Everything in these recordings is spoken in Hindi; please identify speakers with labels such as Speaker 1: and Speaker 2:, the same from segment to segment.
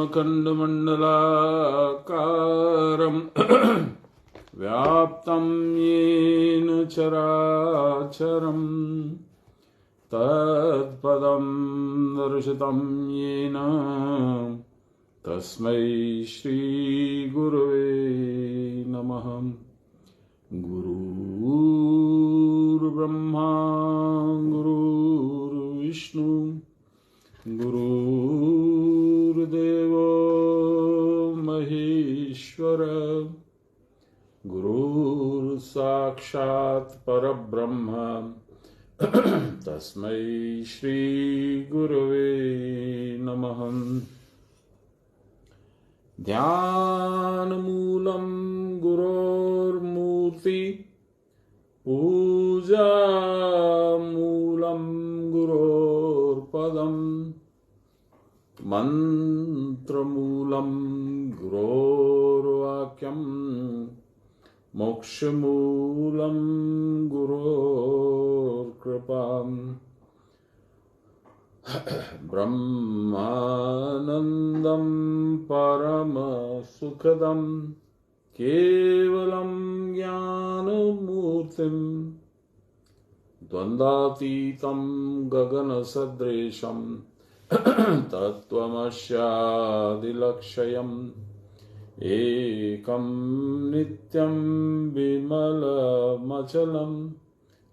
Speaker 1: खण्डमण्डलाकारम् व्याप्तं येन चराचरम् तत्पदं दर्शितं येन तस्मै श्रीगुरवे नमः। गुरुर्ब्रह्मा गुरुर्विष्णु गुरुर्देवो महेश्वर गुरुर्साक्षात् परब्रह्म तस्मै श्री गुरवे नमः। ध्यानमूलं गुरोर्मूर्ति पूजामूलं गुरोर्पदम् मन्त्रमूलं गुरोर्वाक्यम् मोक्षमूलं गुरोर्कृपाम् ब्रह्मानन्दं परमसुखदं केवलं ज्ञानमूर्तिं द्वन्द्वातीतं गगनसदृशं तत्त्वमस्यादिलक्ष्यम् एकं नित्यं विमलमचलं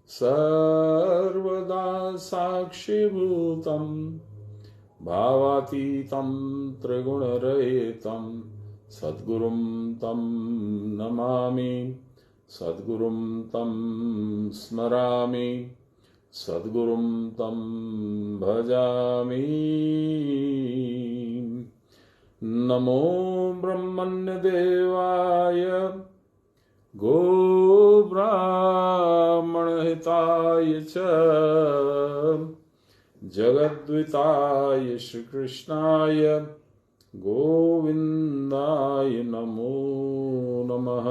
Speaker 1: सर्वदा साक्षिभूतं भावातीतं त्रिगुणरहितं सद्गुरुं तं नमामि सद्गुरुं तं स्मरामि सद्गुरुं तं भजामि। नमो ब्रह्मण्यदेवाय गोब्राह्मणहिताय च जगद्विताय श्रीकृष्णाय गोविन्दाय नमो नमः।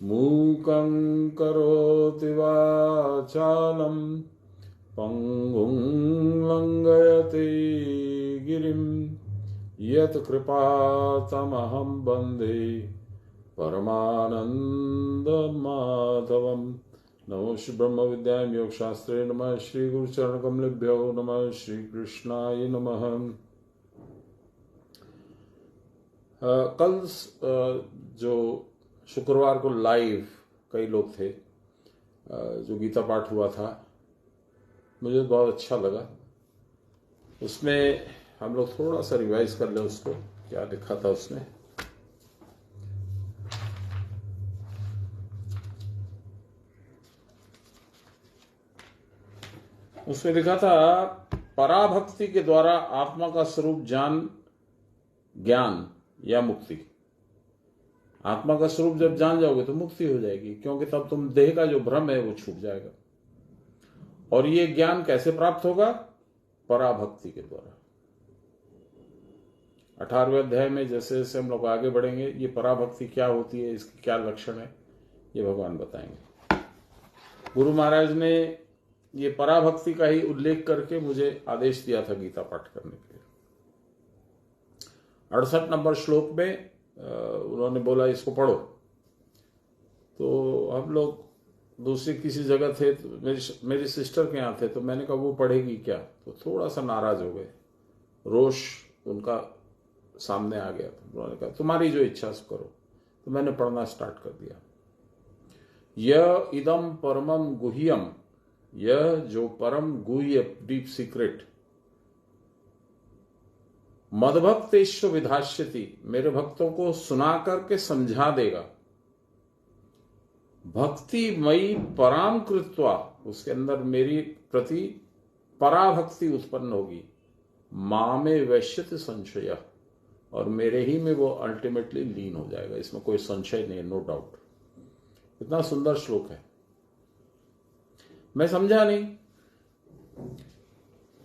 Speaker 1: मूकं करोति वाचालं पङ्गुं लङ्घयति गिरिं यत् कृपातमहं वन्दे परमानन्दमाधवं। नमो श्री ब्रह्म विद्यायां योगशास्त्रे नमः श्री गुरुचरणकमलेभ्यो नमः श्री कृष्णाय नमः। कल जो शुक्रवार को लाइव कई लोग थे, जो गीता पाठ हुआ था, मुझे बहुत अच्छा लगा। उसमें हम लोग थोड़ा सा रिवाइज कर लें उसको, क्या लिखा था उसमें। उसमें लिखा था पराभक्ति के द्वारा आत्मा का स्वरूप ज्ञान या मुक्ति। आत्मा का स्वरूप जब जान जाओगे तो मुक्ति हो जाएगी, क्योंकि तब तुम देह का जो भ्रम है वो छूट जाएगा। और ये ज्ञान कैसे प्राप्त होगा? पराभक्ति के द्वारा। 18वें अध्याय में जैसे जैसे हम लोग आगे बढ़ेंगे, ये पराभक्ति क्या होती है, इसके क्या लक्षण है, ये भगवान बताएंगे। गुरु महाराज ने ये पराभक्ति का ही उल्लेख करके मुझे आदेश दिया था गीता पाठ करने के लिए। 68 नंबर श्लोक में उन्होंने बोला इसको पढ़ो। तो हम लोग दूसरी किसी जगह थे, तो मेरी सिस्टर के यहाँ थे, तो मैंने कहा वो पढ़ेगी क्या, तो थोड़ा सा नाराज हो गए, रोष उनका सामने आ गया। तो उन्होंने कहा तुम्हारी जो इच्छा से करो। तो मैंने पढ़ना स्टार्ट कर दिया। यह इदम परमम गुह्यम, यह जो परम गुह्य डीप सीक्रेट, मदभक्तेश्व विधास्यति, मेरे भक्तों को सुना करके समझा देगा। भक्तिमयी पराम कृत्वा, उसके अंदर मेरी प्रति पराभक्ति उत्पन्न होगी। मामे वैश्यति संशय, और मेरे ही में वो अल्टीमेटली लीन हो जाएगा। इसमें कोई संशय नहीं, नो डाउट। इतना सुंदर श्लोक है, मैं समझा नहीं।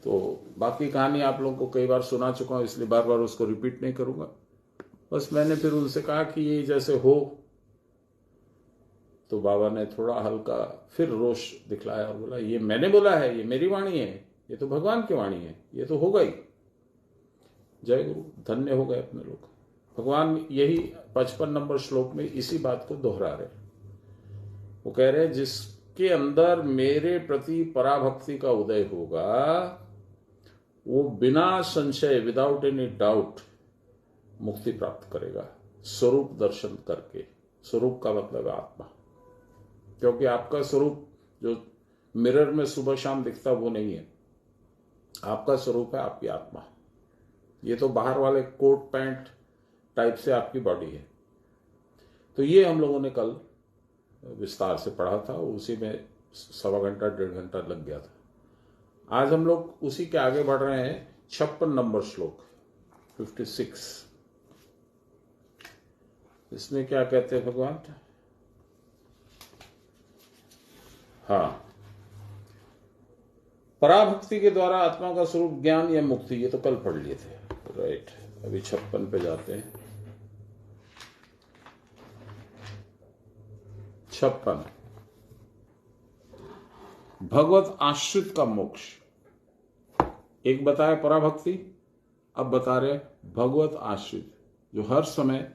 Speaker 1: तो बाकी कहानी आप लोगों को कई बार सुना चुका हूं, इसलिए बार बार उसको रिपीट नहीं करूंगा। बस मैंने फिर उनसे कहा कि ये जैसे हो, तो बाबा ने थोड़ा हल्का फिर रोष दिखलाया और बोला ये मैंने बोला है, ये मेरी वाणी है, ये तो भगवान की वाणी है, ये तो होगा ही। जय गुरु, धन्य हो गए अपने लोग। भगवान यही 55 नंबर श्लोक में इसी बात को दोहरा रहे। वो कह रहे हैं जिसके अंदर मेरे प्रति पराभक्ति का उदय होगा वो बिना संशय, विदाउट एनी डाउट, मुक्ति प्राप्त करेगा स्वरूप दर्शन करके। स्वरूप का मतलब है आत्मा, क्योंकि आपका स्वरूप जो मिरर में सुबह शाम दिखता वो नहीं है। आपका स्वरूप है आपकी आत्मा। ये तो बाहर वाले कोट पैंट टाइप से आपकी बॉडी है। तो ये हम लोगों ने कल विस्तार से पढ़ा था, उसी में 1.25 घंटा 1.5 घंटा लग गया था। आज हम लोग उसी के आगे बढ़ रहे हैं। 56 नंबर श्लोक 56, इसमें क्या कहते हैं भगवान? हाँ, पराभक्ति के द्वारा आत्मा का स्वरूप ज्ञान या मुक्ति, ये तो कल पढ़ लिए थे। राइट, अभी 56 पे जाते हैं। 56, भगवत आश्रित का मोक्ष। एक बताया पराभक्ति, अब बता रहे भगवत आश्रित, जो हर समय,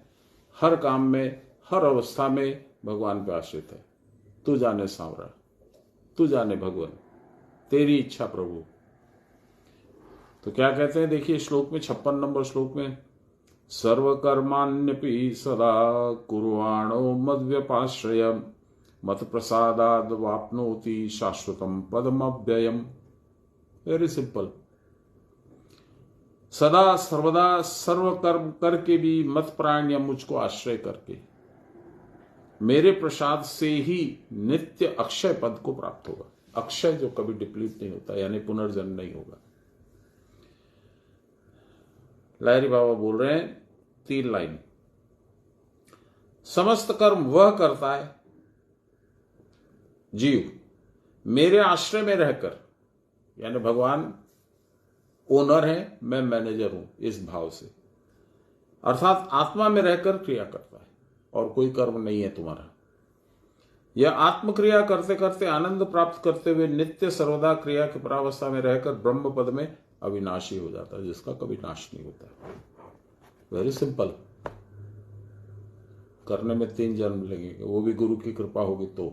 Speaker 1: हर काम में, हर अवस्था में भगवान पे आश्रित है। तू जाने सांवरा, तू जाने भगवान, तेरी इच्छा प्रभु। तो क्या कहते हैं देखिए श्लोक में, 56 नंबर श्लोक में, सर्वकर्माण्यपि सदा कुर्वाणो मद्व्यपाश्रय मत प्रसादाद वाप्नोति शाश्वतम पदमव्ययम। Very simple. सदा सर्वदा सर्व कर्म करके भी मत प्राण या मुझको आश्रय करके मेरे प्रसाद से ही नित्य अक्षय पद को प्राप्त होगा। अक्षय जो कभी डिप्लीट नहीं होता, यानी पुनर्जन्म नहीं होगा। लाहिरी बाबा बोल रहे हैं 3 लाइन। समस्त कर्म वह करता है जीव मेरे आश्रय में रहकर, यानी भगवान ओनर है, मैं मैनेजर हूं, इस भाव से, अर्थात आत्मा में रहकर क्रिया करता है और कोई कर्म नहीं है तुम्हारा। यह आत्मक्रिया करते करते आनंद प्राप्त करते हुए नित्य सर्वदा क्रिया की परावस्था में रहकर ब्रह्म पद में अविनाशी हो जाता है, जिसका कभी नाश नहीं होता। Very simple. करने में 3 जन्म लगेंगे, वो भी गुरु की कृपा होगी तो।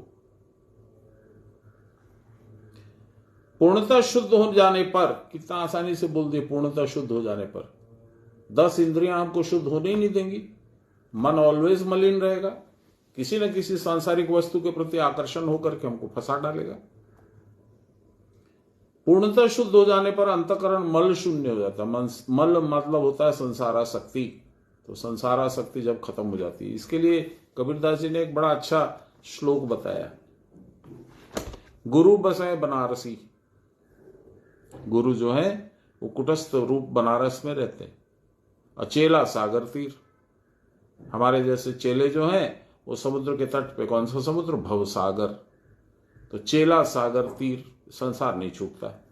Speaker 1: पूर्णतः शुद्ध हो जाने पर, कितना आसानी से बोल दिए, पूर्णतः शुद्ध हो जाने पर 10 इंद्रियां हमको शुद्ध होने ही नहीं देंगी। मन ऑलवेज मलिन रहेगा, किसी न किसी सांसारिक वस्तु के प्रति आकर्षण होकर के हमको फंसा डालेगा। पूर्णतः शुद्ध हो जाने पर अंतःकरण मल शून्य हो जाता है। मल मतलब होता है संसारासक्ति। तो संसारासक्ति जब खत्म हो जाती है, इसके लिए कबीरदास जी ने एक बड़ा अच्छा श्लोक बताया। गुरु बसे बनारसी, गुरु जो है वो कुटस्थ रूप बनारस में रहते हैं। अचेला सागर तीर, हमारे जैसे चेले जो हैं वो समुद्र के तट पे, कौन सा समुद्र? भव सागर। तो चेला सागर तीर, संसार नहीं छूटता है।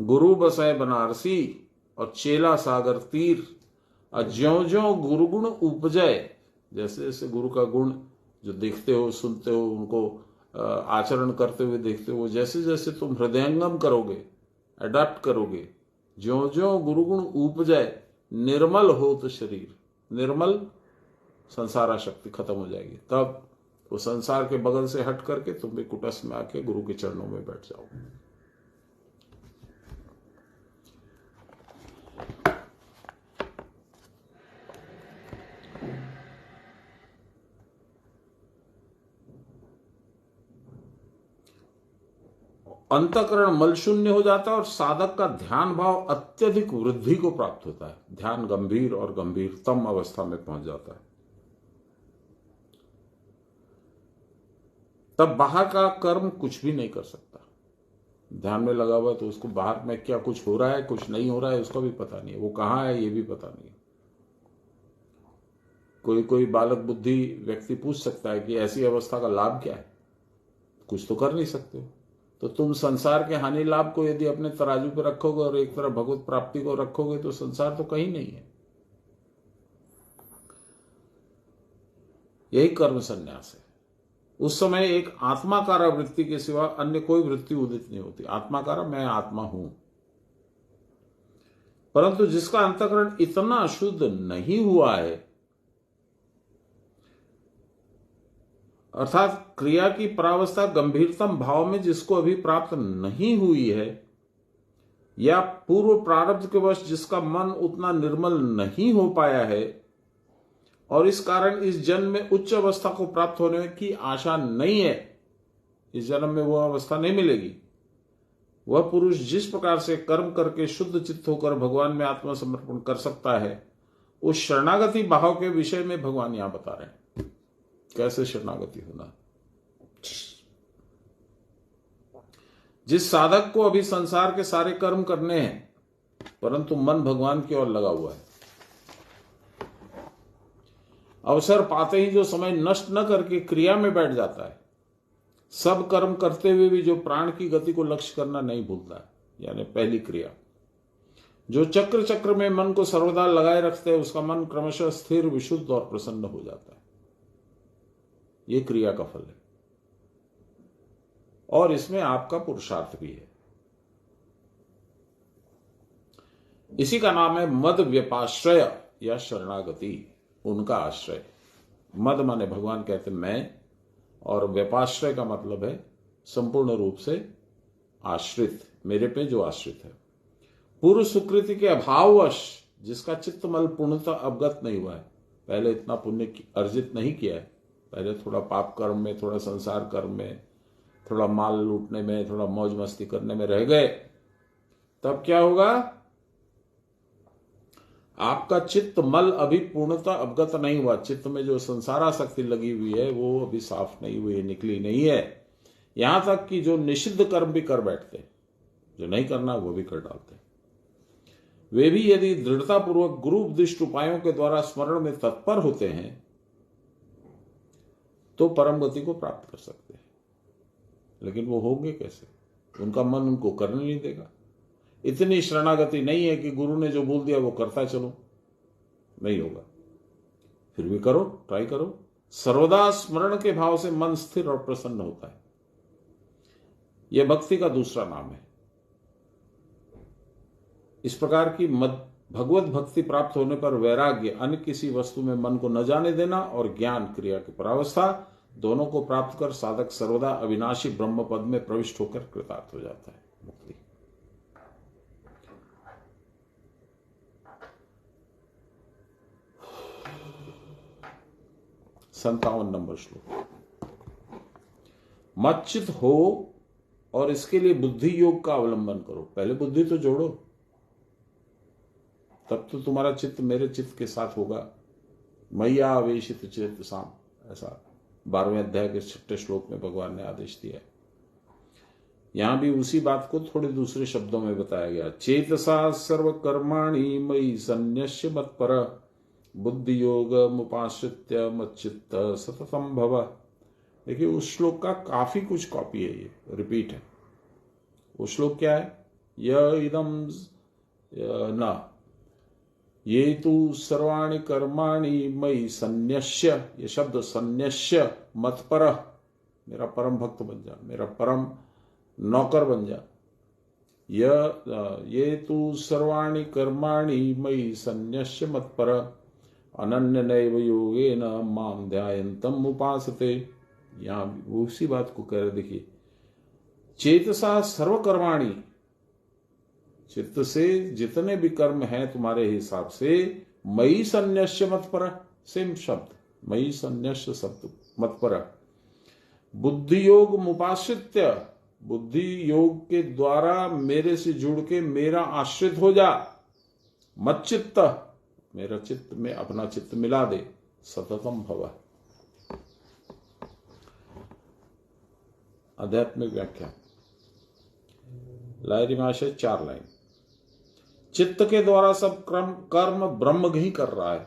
Speaker 1: गुरु बसे बनारसी और चेला सागर तीर। और ज्यों ज्यों गुरु गुण उपजय, जैसे जैसे गुरु का गुण जो देखते हो, सुनते हो, उनको आचरण करते हुए देखते हो, जैसे जैसे तुम हृदयंगम करोगे, अडॉप्ट करोगे, ज्यों ज्यों गुरु गुण उपजय, निर्मल हो तो शरीर, निर्मल संसारा शक्ति खत्म हो जाएगी। तब वो संसार के बगल से हट करके तुम भी कुटस्थ में आके गुरु के चरणों में बैठ जाओ। अंतःकरण मल शून्य हो जाता है और साधक का ध्यान भाव अत्यधिक वृद्धि को प्राप्त होता है। ध्यान गंभीर और गंभीरतम अवस्था में पहुंच जाता है। तब बाहर का कर्म कुछ भी नहीं कर सकता। ध्यान में लगा हुआ है तो उसको बाहर में क्या कुछ हो रहा है, कुछ नहीं हो रहा है, उसका भी पता नहीं है। वो कहाँ है ये भी पता नहीं है। कोई बालक बुद्धि व्यक्ति पूछ सकता है कि ऐसी अवस्था का लाभ क्या है? कुछ तो कर नहीं सकते हो। तो तुम संसार के हानि लाभ को यदि अपने तराजू पे रखोगे और एक तरफ भगवत प्राप्ति को रखोगे तो संसार तो कहीं नहीं है। यही कर्म संन्यास है। उस समय एक आत्माकारा वृत्ति के सिवा अन्य कोई वृत्ति उदित नहीं होती। आत्माकारा, मैं आत्मा हूं। परंतु जिसका अंतःकरण इतना शुद्ध नहीं हुआ है, अर्थात क्रिया की परावस्था गंभीरतम भाव में जिसको अभी प्राप्त नहीं हुई है, या पूर्व प्रारब्ध के वश जिसका मन उतना निर्मल नहीं हो पाया है और इस कारण इस जन्म में उच्च अवस्था को प्राप्त होने की आशा नहीं है, इस जन्म में वह अवस्था नहीं मिलेगी, वह पुरुष जिस प्रकार से कर्म करके शुद्ध चित्त होकर भगवान में आत्मसमर्पण कर सकता है, उस शरणागति भाव के विषय में भगवान यहां बता रहे हैं कैसे शरणागति होना। जिस साधक को अभी संसार के सारे कर्म करने हैं परंतु मन भगवान की ओर लगा हुआ है, अवसर पाते ही जो समय नष्ट न करके क्रिया में बैठ जाता है, सब कर्म करते हुए भी जो प्राण की गति को लक्ष्य करना नहीं भूलता है, यानी पहली क्रिया, जो चक्र चक्र में मन को सर्वदा लगाए रखते हैं, उसका मन क्रमशः स्थिर, विशुद्ध और प्रसन्न हो जाता है। ये क्रिया का फल है और इसमें आपका पुरुषार्थ भी है। इसी का नाम है मद व्यपाश्रय या शरणागति, उनका आश्रय। मद माने भगवान कहते मैं, और व्यपाश्रय का मतलब है संपूर्ण रूप से आश्रित, मेरे पे जो आश्रित है। पूर्व सुकृति के अभाववश जिसका चित्तमल पूर्णतः अवगत नहीं हुआ है, पहले इतना पुण्य अर्जित नहीं किया है, पहले थोड़ा पाप कर्म में, थोड़ा संसार कर्म में, थोड़ा माल लूटने में, थोड़ा मौज मस्ती करने में रह गए, तब क्या होगा? आपका चित्त मल अभी पूर्णतः अवगत नहीं हुआ, चित्त में जो संसारासक्ति लगी हुई है वो अभी साफ नहीं हुई, निकली नहीं है। यहां तक कि जो निषिद्ध कर्म भी कर बैठते, जो नहीं करना वो भी कर डालते, वे भी यदि दृढ़तापूर्वक गुरु उपदिष्ट उपायों के द्वारा स्मरण में तत्पर होते हैं तो परम गति को प्राप्त कर सकते हैं। लेकिन वो होंगे कैसे? उनका मन उनको करने नहीं देगा। इतनी शरणागति नहीं है कि गुरु ने जो बोल दिया वो करता चलो, नहीं होगा। फिर भी करो, ट्राई करो। सर्वदा स्मरण के भाव से मन स्थिर और प्रसन्न होता है। यह भक्ति का दूसरा नाम है। इस प्रकार की भगवत भक्ति प्राप्त होने पर वैराग्य, अन्य किसी वस्तु में मन को न जाने देना, और ज्ञान, क्रिया की परावस्था, दोनों को प्राप्त कर साधक सर्वदा अविनाशी ब्रह्म पद में प्रविष्ट होकर कृतार्थ हो जाता है। मुक्ति। 57 नंबर श्लोक। मच्चित हो और इसके लिए बुद्धि योग का अवलंबन करो। पहले बुद्धि तो जोड़ो, तब तो तुम्हारा चित्त मेरे चित्त के साथ होगा। मैया आवेशित चित्त साम, ऐसा 12वें अध्याय के 6 श्लोक में भगवान ने आदेश दिया है। यहां भी उसी बात को थोड़े दूसरे शब्दों में बताया गया। चेतसा सर्व कर्माणि मयि सन्न्यस्य मत्पर बुद्धि योग मुपाश्रित्य मच्चित्त सततम भव। देखिए उस श्लोक का काफी कुछ कॉपी है, ये रिपीट है। वो श्लोक क्या है? य इदम न ये तु सर्वाणि कर्माणि मयि सन्न्यस्य, ये शब्द सन्न्यस्य मत्पर, मेरा परम भक्त बन जा, मेरा परम नौकर बन जा। ये तु सर्वाणि कर्माणि मयि सन्न्यस्य मत्पर अनन्यनैव योगेन माम ध्यायन्तम उपासते। यहां उसी बात को कह रहे, देखिए चेतसा सर्व कर्माणि, चित्त से जितने भी कर्म हैं तुम्हारे हिसाब से, मयि सन्न्यस्य मत्पर, सेम शब्द, मयि सन्न्यस्य शब्द मत्पर, बुद्धि योग मुपाश्रित्य, बुद्धि योग के द्वारा मेरे से जुड़ के मेरा आश्रित हो जा। मच्चित्त, मेरा चित्त में अपना चित्त मिला दे। सततम भव। आध्यात्मिक व्याख्या लाहिरी महाशय 4 लाइन। चित्त के द्वारा सब कर्म ब्रह्म ही कर रहा है,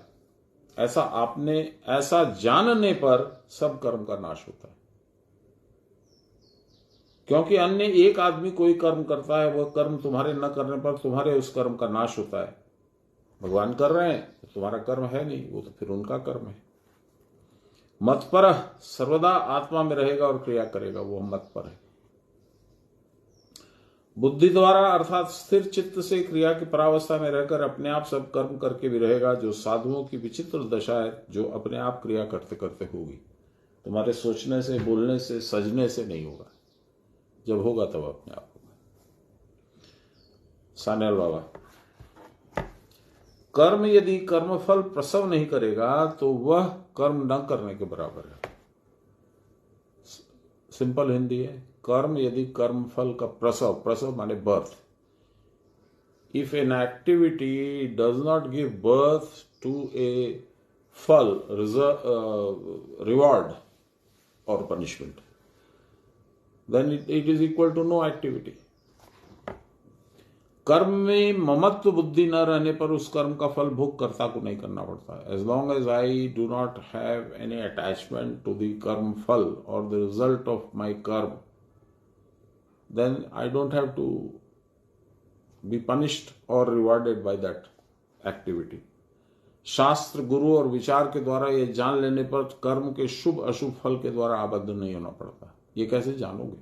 Speaker 1: ऐसा जानने पर सब कर्म का नाश होता है। क्योंकि अन्य एक आदमी कोई कर्म करता है, वह कर्म तुम्हारे न करने पर तुम्हारे उस कर्म का नाश होता है। भगवान कर रहे हैं तो तुम्हारा कर्म है नहीं, वो तो फिर उनका कर्म है। मतपर, सर्वदा आत्मा में रहेगा और क्रिया करेगा, वो मतपर है। बुद्धि द्वारा अर्थात स्थिर चित्त से क्रिया की परावस्था में रहकर अपने आप सब कर्म करके भी रहेगा, जो साधुओं की विचित्र दशा है, जो अपने आप क्रिया करते करते होगी। तुम्हारे सोचने से, बोलने से, सजने से नहीं होगा। जब होगा तब अपने आप होगा। सान्याल बाबा, कर्म यदि कर्मफल प्रसव नहीं करेगा तो वह कर्म न करने के बराबर है। सिंपल हिंदी है, कर्म यदि कर्मफल का प्रसव, प्रसव माने birth, if an activity does not give birth to a फल, रिवॉर्ड और punishment, then it is equal to no activity. कर्म में ममत्व बुद्धि न रहने पर उस कर्म का फल भोग कर्ता को नहीं करना पड़ता। As long as I do not have any attachment to the karma फल और द रिजल्ट ऑफ माई कर्म, then I don't have to be punished or rewarded by that activity. शास्त्र, गुरु और विचार के द्वारा यह जान लेने पर कर्म के शुभ अशुभ फल के द्वारा आबद्ध नहीं होना पड़ता। ये कैसे जानोगे?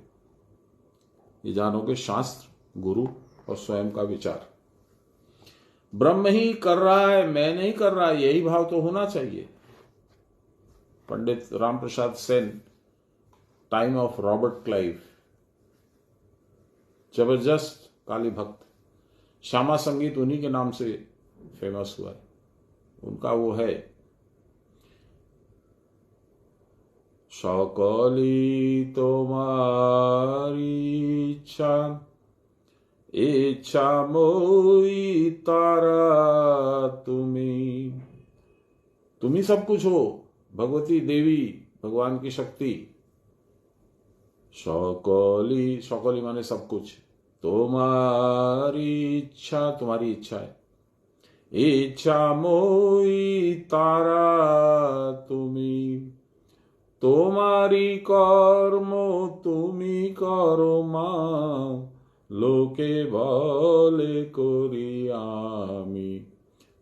Speaker 1: ये जानोगे शास्त्र, गुरु और स्वयं का विचार। ब्रह्म ही कर रहा है, मैं नहीं कर रहा, यही भाव तो होना चाहिए। Pandit Ram Prasad Sen, time of Robert Clive, जबरदस्त काली भक्त, श्यामा संगीत उन्हीं के नाम से फेमस हुआ है। उनका वो है, सकली तुम्हारी इच्छा, इच्छा मोई तारा तुम्ही सब कुछ हो, भगवती देवी, भगवान की शक्ति। सकली, सकली माने सब कुछ, तुम्हारी इच्छा, तुम्हारी इच्छा है, इच्छा मोई तारा तुम्हारी कर्म तुमी करो मां, लोके भले कोरी आमी।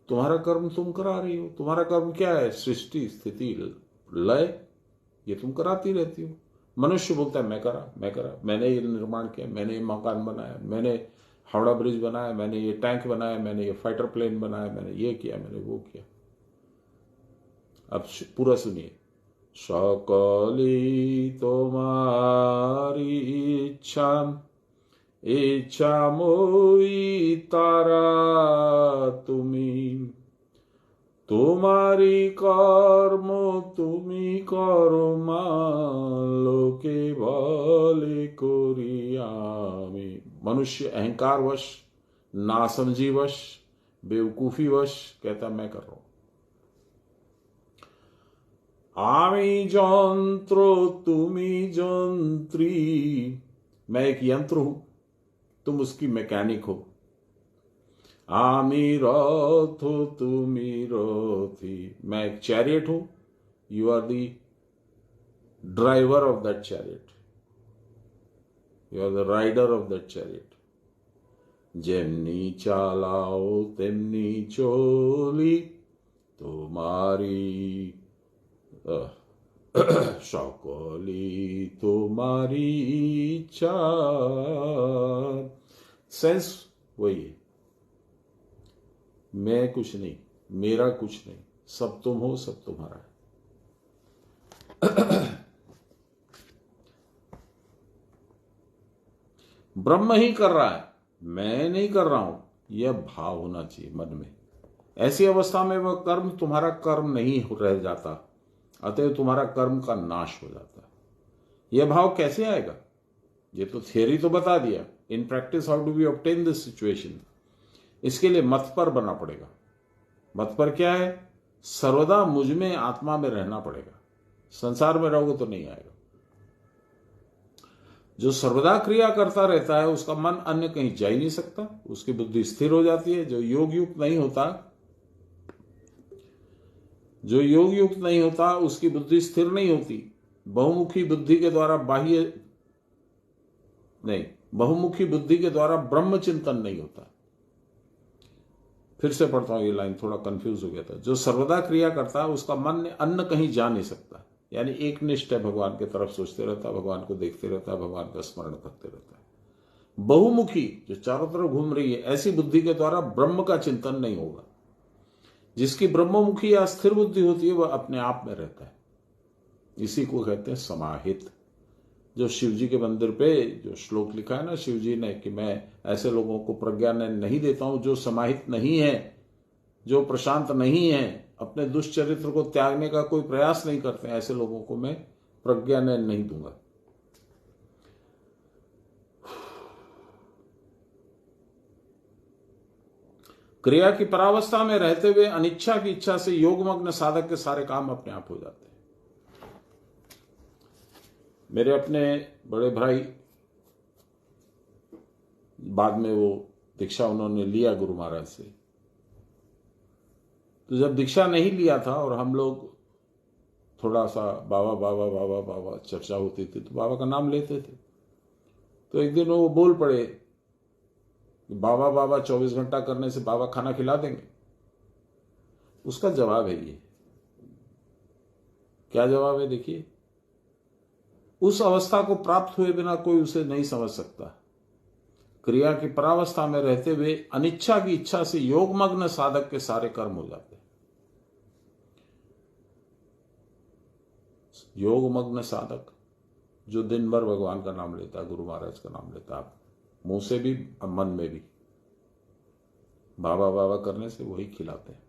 Speaker 1: तुम्हारा कर्म तुम करा रही हो। तुम्हारा कर्म क्या है? सृष्टि, स्थिति, लय, ये तुम कराती रहती हो। मनुष्य बोलता है मैं करा, मैंने ये निर्माण किया, मैंने ये मकान बनाया, मैंने हावड़ा ब्रिज बनाया, मैंने ये टैंक बनाया, मैंने ये फाइटर प्लेन बनाया, मैंने ये किया, मैंने वो किया। अब पूरा सुनिए। सकली तुम्हारी इच्छा, इच्छा मोई तारा तुम्हारी कर्म तुमी करो मां, लोके भले कोरी आमी। मनुष्य अहंकारवश, नासमझीवश, बेवकूफीवश कहता मैं कर रहा हूं। आमी जंत्र तुमी जंत्री, मैं एक यंत्र हूं, तुम उसकी मैकेनिक हो। आमी रथ तुमी रथी, मैं एक चैरियट हूं, you are the driver of that chariot, you are the rider of that chariot. जेमनी चालाओ तेमनी चोली तुम्हारी, सकली तुम्हारी इच्छा। सेंस वही है, मैं कुछ नहीं, मेरा कुछ नहीं, सब तुम हो, सब तुम्हारा है। ब्रह्म ही कर रहा है, मैं नहीं कर रहा हूं, यह भाव होना चाहिए मन में। ऐसी अवस्था में वह कर्म तुम्हारा कर्म नहीं रह जाता, अतः तुम्हारा कर्म का नाश हो जाता है। यह भाव कैसे आएगा? ये तो थियरी तो बता दिया, in practice how do we obtain this situation. इसके लिए मत पर बनना पड़ेगा। मत पर क्या है? सर्वदा मुझ में, आत्मा में रहना पड़ेगा। संसार में रहोगे तो नहीं आएगा। जो सर्वदा क्रिया करता रहता है उसका मन अन्य कहीं जा ही नहीं सकता, उसकी बुद्धि स्थिर हो जाती है। जो योग युक्त नहीं होता, जो योग युक्त नहीं होता उसकी बुद्धि स्थिर नहीं होती। बहुमुखी बुद्धि के द्वारा बहुमुखी बुद्धि के द्वारा ब्रह्म चिंतन नहीं होता। फिर से पढ़ता हूं, ये लाइन थोड़ा कंफ्यूज हो गया था। जो सर्वदा क्रिया करता है उसका मन अन्य कहीं जा नहीं सकता, यानी एक निष्ठ है, भगवान की तरफ सोचते रहता है, भगवान को देखते रहता है, भगवान का स्मरण करते रहता है। बहुमुखी जो चारों तरफ घूम रही है, ऐसी बुद्धि के द्वारा ब्रह्म का चिंतन नहीं होगा। जिसकी ब्रह्ममुखी या स्थिर बुद्धि होती है वह अपने आप में रहता है। इसी को कहते हैं समाहित। जो शिव जी के मंदिर पे जो श्लोक लिखा है ना शिव जी ने कि मैं ऐसे लोगों को प्रज्ञा नहीं देता हूं जो समाहित नहीं है, जो प्रशांत नहीं है, अपने दुष्चरित्र को त्यागने का कोई प्रयास नहीं करते, ऐसे लोगों को मैं प्रज्ञा नहीं दूंगा। क्रिया की परावस्था में रहते हुए अनिच्छा की इच्छा से योगमग्न साधक के सारे काम अपने आप हो जाते हैं। मेरे अपने बड़े भाई, बाद में वो दीक्षा उन्होंने लिया गुरु महाराज से, तो जब दीक्षा नहीं लिया था और हम लोग थोड़ा सा बाबा बाबा बाबा बाबा चर्चा होती थी तो बाबा का नाम लेते थे, तो एक दिन वो बोल पड़े कि बाबा बाबा 24 घंटा करने से बाबा खाना खिला देंगे। उसका जवाब है ये। क्या जवाब है? देखिए, उस अवस्था को प्राप्त हुए बिना कोई उसे नहीं समझ सकता। क्रिया की परावस्था में रहते हुए अनिच्छा की इच्छा से योगमग्न साधक के सारे कर्म हो जाते हैं। योगमग्न साधक जो दिन भर भगवान का नाम लेता है, गुरु महाराज का नाम लेता है, मुंह से भी और मन में भी, बाबा बाबा करने से वही खिलाते हैं।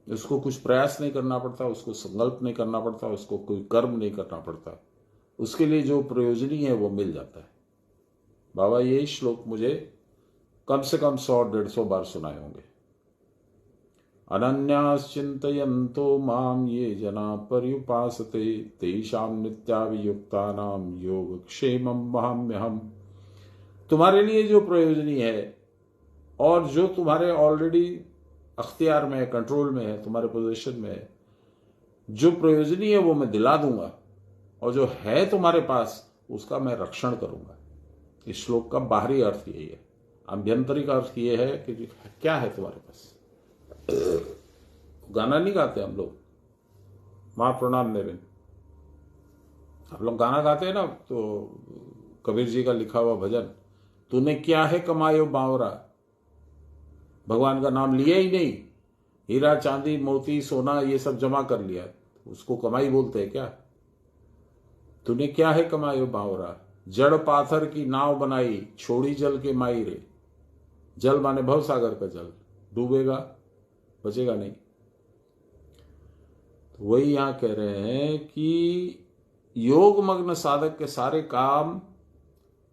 Speaker 1: उसको कुछ प्रयास नहीं करना पड़ता, उसको संकल्प नहीं करना पड़ता, उसको कोई कर्म नहीं करना पड़ता, उसके लिए जो प्रयोजनीय है वो मिल जाता है। बाबा यही श्लोक मुझे कम से कम 100-150 बार सुनाए होंगे। अनन्याश्चिन्तयन्तो माम ये जना पर्युपासते तेषां नित्याभियुक्तानां योगक्षेमं वहाम्यहम्। तुम्हारे लिए जो प्रयोजनीय है और जो तुम्हारे ऑलरेडी अख्तियार में है, कंट्रोल में है, तुम्हारे पोजीशन में है, जो प्रयोजनीय है वो मैं दिला दूंगा, और जो है तुम्हारे पास उसका मैं रक्षण करूंगा। इस श्लोक का बाहरी अर्थ यही है। आभ्यंतरिक अर्थ ये है कि क्या है तुम्हारे पास। गाना नहीं गाते हम लोग, मां प्रणाम निविन, आप लोग गाना गाते हैं ना, तो कबीर जी का लिखा हुआ भजन, तूने क्या है कमायो बावरा, भगवान का नाम लिया ही नहीं, हीरा चांदी मोती सोना ये सब जमा कर लिया, उसको कमाई बोलते हैं क्या? तूने क्या है कमायो बावरा, जड़ पाथर की नाव बनाई, छोड़ी जल के माई रे। जल माने भव सागर का जल, डूबेगा बचेगा नहीं। तो वही यहां कह रहे हैं कि योगमग्न साधक के सारे काम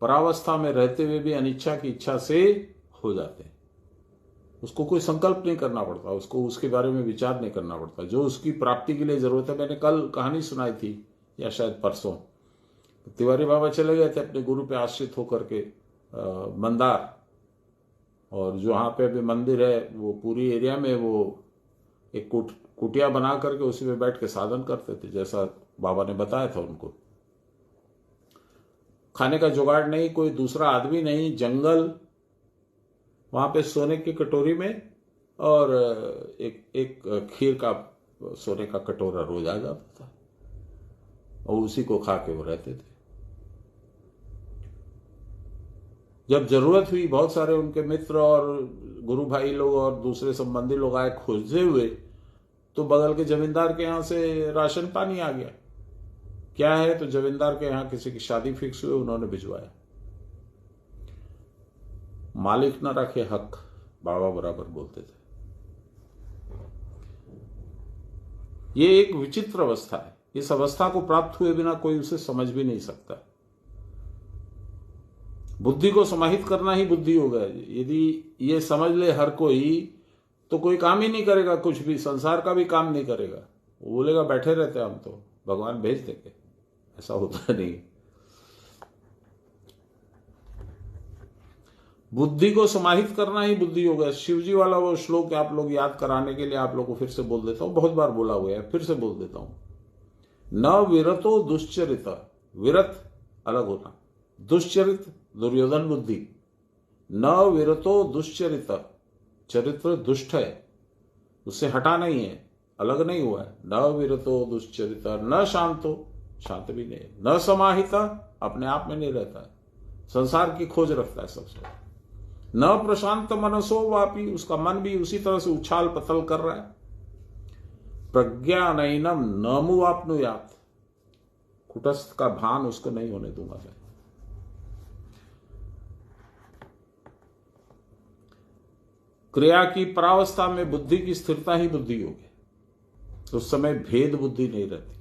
Speaker 1: परावस्था में रहते हुए भी अनिच्छा की इच्छा से हो जाते हैं। उसको कोई संकल्प नहीं करना पड़ता, उसको उसके बारे में विचार नहीं करना पड़ता। जो उसकी प्राप्ति के लिए जरूरत है, मैंने कल कहानी सुनाई थी या शायद परसों, तिवारी बाबा चले गए थे अपने गुरु पे आश्रित होकर के मंदार, और जो वहां पे अभी मंदिर है वो पूरी एरिया में वो एक कुटिया बना करके उसी में बैठ के साधन करते थे, जैसा बाबा ने बताया था उनको। खाने का जुगाड़ नहीं, कोई दूसरा आदमी नहीं, जंगल, वहां पे सोने की कटोरी में और एक खीर का सोने का कटोरा रोज आ जाता था, और उसी को खा के वो रहते थे। जब जरूरत हुई, बहुत सारे उनके मित्र और गुरु भाई लोग और दूसरे संबंधी लोग आए खोजते हुए, तो बगल के जमींदार के यहां से राशन पानी आ गया। क्या है? तो जमींदार के यहां किसी की शादी फिक्स हुई, उन्होंने भिजवाया। मालिक न रखे हक, बाबा बराबर बोलते थे। ये एक विचित्र अवस्था है। इस अवस्था को प्राप्त हुए बिना कोई उसे समझ भी नहीं सकता। बुद्धि को समाहित करना ही बुद्धि होगा। यदि ये समझ ले हर कोई, तो कोई काम ही नहीं करेगा, कुछ भी संसार का भी काम नहीं करेगा। वो बोलेगा बैठे रहते हम तो भगवान भेज देंगे, ऐसा होता नहीं। बुद्धि को समाहित करना ही बुद्धि होगा। शिवजी वाला वो श्लोक आप लोग याद कराने के लिए आप लोग को फिर से बोल देता हूं, बहुत बार बोला हुआ है, फिर से बोल देता हूं। न विरतो दुश्चरित, विरत अलग होना, दुश्चरित दुर्योधन बुद्धि। न विरतो दुश्चरित, चरित्र दुष्ट है, उससे हटा नहीं है, अलग नहीं हुआ है। न विरतो दुश्चरित, न शांतो, शांत भी नहीं, न समाहिता, अपने आप में नहीं रहता है, संसार की खोज रखता है सबसे। न प्रशांत मनसो वापी, उसका मन भी उसी तरह से उछाल पतल कर रहा है। प्रज्ञा नैनम न मुवाप्नुयात, कुटस्थ का भान उसको नहीं होने दूंगा मैं। क्रिया की परावस्था में बुद्धि की स्थिरता ही बुद्धि योग है। उस समय भेद बुद्धि नहीं रहती।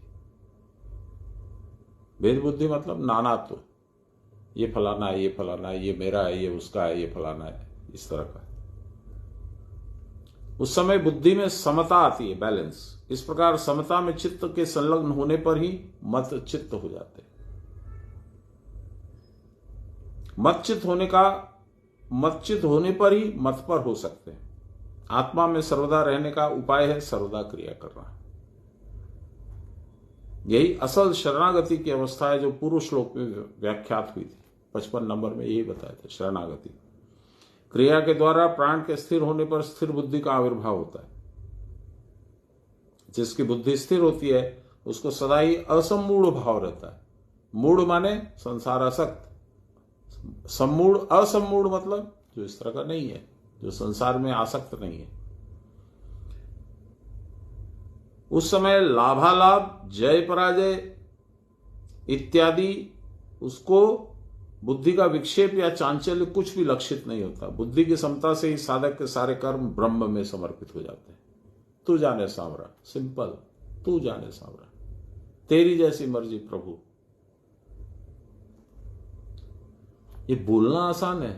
Speaker 1: भेद बुद्धि मतलब नानात्व, ये फलाना है, ये फलाना है, ये मेरा है, ये उसका है, ये फलाना है, इस तरह का। उस समय बुद्धि में समता आती है, बैलेंस। इस प्रकार समता में चित्त के संलग्न होने पर ही मत चित्त हो जाते हैं। मत चित्त होने पर ही मत पर हो सकते हैं। आत्मा में सर्वदा रहने का उपाय है सर्वदा क्रिया करना। यही असल शरणागति की अवस्था है, जो पूर्व श्लोक में व्याख्यात हुई थी। 55 नंबर में यही बताया था, शरणागति। क्रिया के द्वारा प्राण के स्थिर होने पर स्थिर बुद्धि का आविर्भाव होता है। जिसकी बुद्धि स्थिर होती है उसको सदा ही असमूढ़ भाव रहता है। मूढ़ माने संसार आसक्त, सम्मूढ़ असम्मूढ़ मतलब जो इस तरह का नहीं है, जो संसार में आसक्त नहीं है। उस समय लाभालाभ, जय पराजय इत्यादि उसको बुद्धि का विक्षेप या चांचल्य कुछ भी लक्षित नहीं होता। बुद्धि की समता से ही साधक के सारे कर्म ब्रह्म में समर्पित हो जाते हैं। तू जाने सांवरा, सिंपल, तू जाने सांवरा, तेरी जैसी मर्जी प्रभु। ये बोलना आसान है,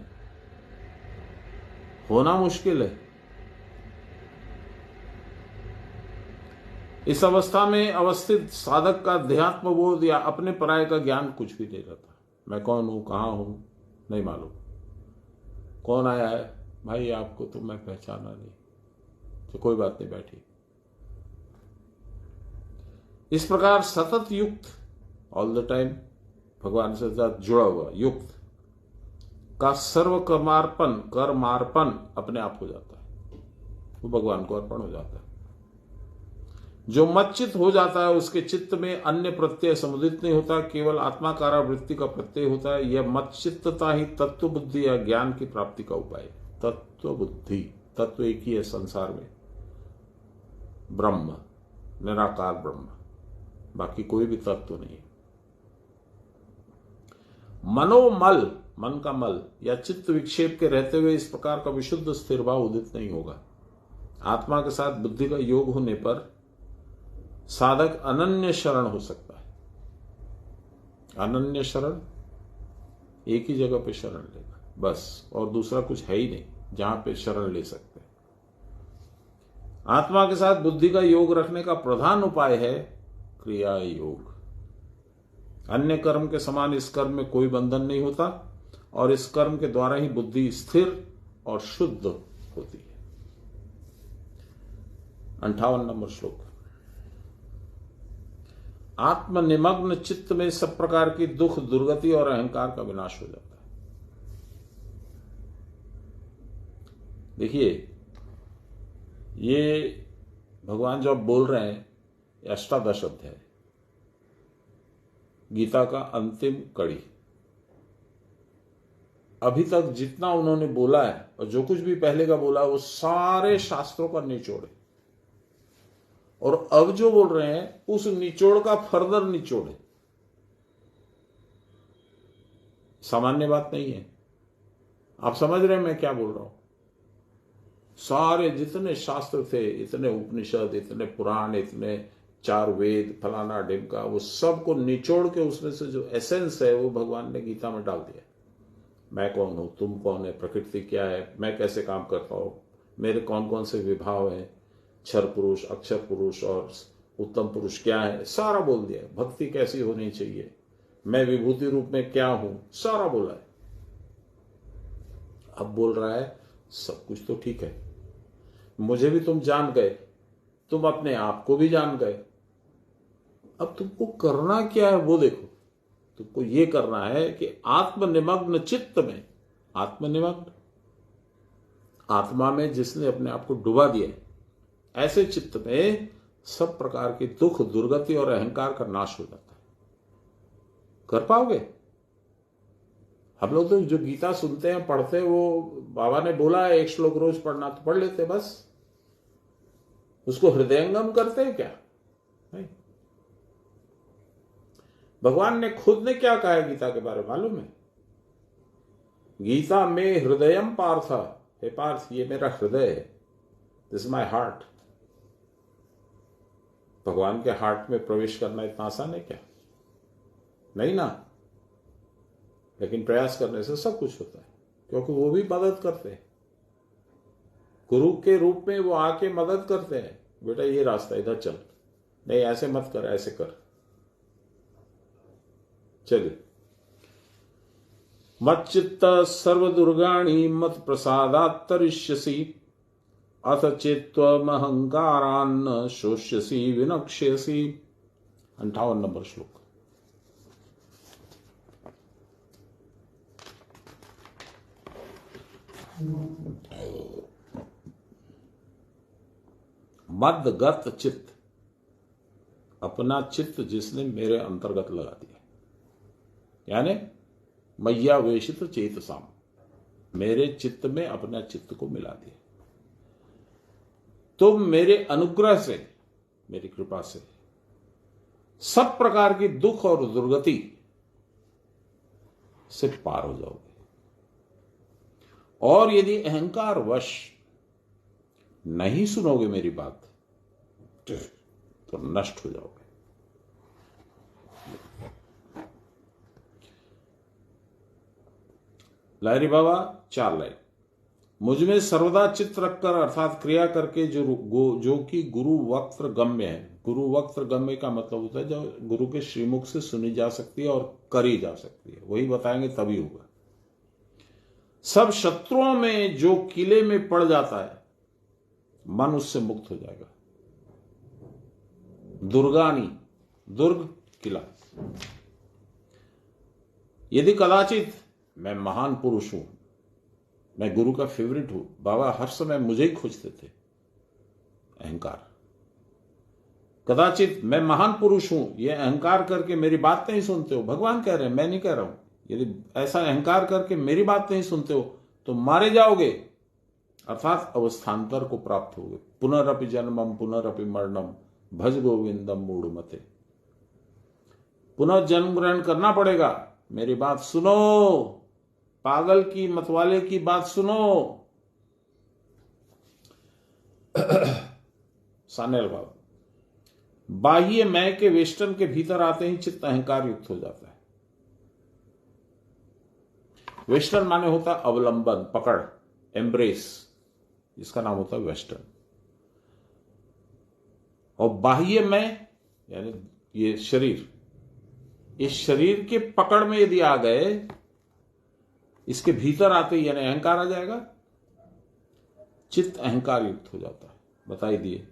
Speaker 1: होना मुश्किल है। इस अवस्था में अवस्थित साधक का देहात्म बोध या अपने पराये का ज्ञान कुछ भी नहीं रहता। मैं कौन हूं, कहां हूं, नहीं मालूम। कौन आया है भाई, आपको तो मैं पहचाना नहीं, तो कोई बात नहीं, बैठी। इस प्रकार सतत युक्त, ऑल द टाइम भगवान से साथ जुड़ा हुआ युक्त का सर्व कर्मार्पण अपने आप हो जाता है, वो भगवान को अर्पण हो जाता है। जो मच्चित हो जाता है उसके चित्त में अन्य प्रत्यय समुदित नहीं होता, केवल आत्माकारा वृत्ति का प्रत्यय होता है। यह मच्चित्तता ही तत्व बुद्धि या ज्ञान की प्राप्ति का उपाय है। तत्व बुद्धि, तत्व एक ही है संसार में, ब्रह्म, निराकार ब्रह्म, बाकी कोई भी तत्व नहीं है। मनोमल, मन का मल या चित्त विक्षेप के रहते हुए इस प्रकार का विशुद्ध स्थिर भाव उदित नहीं होगा। आत्मा के साथ बुद्धि का योग होने पर साधक अनन्य शरण हो सकता है। अनन्य शरण, एक ही जगह पे शरण लेगा बस, और दूसरा कुछ है ही नहीं जहां पे शरण ले सकते हैं। आत्मा के साथ बुद्धि का योग रखने का प्रधान उपाय है क्रिया योग। अन्य कर्म के समान इस कर्म में कोई बंधन नहीं होता, और इस कर्म के द्वारा ही बुद्धि स्थिर और शुद्ध होती है। 58 नंबर श्लोक। आत्मनिमग्न चित्त में सब प्रकार की दुख, दुर्गति और अहंकार का विनाश हो जाता है। देखिए, ये भगवान जो बोल रहे हैं, अष्टादश अध्याय, गीता का अंतिम कड़ी। अभी तक जितना उन्होंने बोला है और जो कुछ भी पहले का बोला, वो सारे शास्त्रों का निचोड़ है। और अब जो बोल रहे हैं उस निचोड़ का फर्दर निचोड़ है। सामान्य बात नहीं है। आप समझ रहे हैं मैं क्या बोल रहा हूं? सारे जितने शास्त्र थे, इतने उपनिषद, इतने पुराण, इतने 4 वेद, फलाना ढिमका, वो सब को निचोड़ के उसमें से जो एसेंस है वो भगवान ने गीता में डाल दिया। मैं कौन हूं, तुम कौन है, प्रकृति क्या है, मैं कैसे काम करता हूं, मेरे कौन कौन से विभाव हैं, क्षर पुरुष, अक्षर पुरुष और उत्तम पुरुष क्या है, सारा बोल दिया। भक्ति कैसी होनी चाहिए, मैं विभूति रूप में क्या हूं, सारा बोला है। अब बोल रहा है सब कुछ तो ठीक है, मुझे भी तुम जान गए, तुम अपने आप को भी जान गए, अब तुमको करना क्या है वो देखो। तुमको ये करना है कि आत्मनिमग्न चित्त में, आत्मनिमग्न आत्मा में जिसने अपने आप को डुबा दिया, ऐसे चित्त में सब प्रकार की दुख, दुर्गति और अहंकार का नाश हो जाता है। कर पाओगे? हम लोग तो जो गीता सुनते हैं, पढ़ते हैं, वो बाबा ने बोला है 1 श्लोक रोज पढ़ना, तो पढ़ लेते बस। उसको हृदयंगम करते हैं क्या? नहीं। भगवान ने खुद ने क्या कहा है गीता के बारे में मालूम है? गीता में हृदयम पार्थ, हे पार्थ ये मेरा हृदय है, दिस इज माई हार्ट। भगवान के हार्ट में प्रवेश करना इतना आसान है क्या? नहीं ना। लेकिन प्रयास करने से सब कुछ होता है, क्योंकि वो भी मदद करते हैं। गुरु के रूप में वो आके मदद करते हैं, बेटा ये रास्ता इधर चल, नहीं ऐसे मत कर, ऐसे कर। चलिए। मत चित्त सर्वदुर्गाणि मत प्रसादात् तरिष्यसि अथ चित्त्वमहंकारान् शोष्यसि विनक्ष्यसि। 58 नंबर श्लोक। मदगत चित्त, अपना चित्त जिसने मेरे अंतर्गत लगा दिया, यानी मय्यावेशित चेतसाम, मेरे चित्त में अपना चित्त को मिला दिया। तुम मेरे अनुग्रह से, मेरी कृपा से सब प्रकार की दुख और दुर्गति से पार हो जाओगे। और यदि अहंकार वश नहीं सुनोगे मेरी बात तो नष्ट हो जाओगे। लाहिरी बाबा 4 लाइन। मुझ में सर्वदा चित्त रखकर अर्थात क्रिया करके जो कि गुरु वक्त्र गम्य है। गुरु वक्त्र गम्य का मतलब होता है जो गुरु के श्रीमुख से सुनी जा सकती है और करी जा सकती है, वही बताएंगे तभी होगा। सब शत्रुओं में जो किले में पड़ जाता है मन उससे मुक्त हो जाएगा। दुर्गानी, दुर्ग किला। यदि कदाचित मैं महान पुरुष हूं, मैं गुरु का फेवरेट हूं, बाबा हर समय मुझे ही खोजते थे, अहंकार। कदाचित मैं महान पुरुष हूं, यह अहंकार करके मेरी बात नहीं सुनते हो, भगवान कह रहे हैं, मैं नहीं कह रहा हूं। यदि ऐसा अहंकार करके मेरी बात नहीं सुनते हो तो मारे जाओगे, अर्थात अवस्थान्तर को प्राप्त होगे। पुनरअपि जन्मम पुनरअपि मरणम भज गोविंदम मूढ़मते। पुनः जन्म ग्रहण करना पड़ेगा। मेरी बात सुनो, पागल की मतवाले की बात सुनो। सानेल बाबा, बाह्य मैं के वेष्टन के भीतर आते ही चित्त अहंकार युक्त हो जाता है। वेस्टर्न माने होता है अवलंबन, पकड़, एम्ब्रेस, इसका नाम होता है वेस्टर्न। और बाह्य में यानी ये शरीर, इस शरीर के पकड़ में यदि आ गए, इसके भीतर आते ही यानी अहंकार आ जाएगा, चित्त अहंकार युक्त हो जाता है। बताई दिए,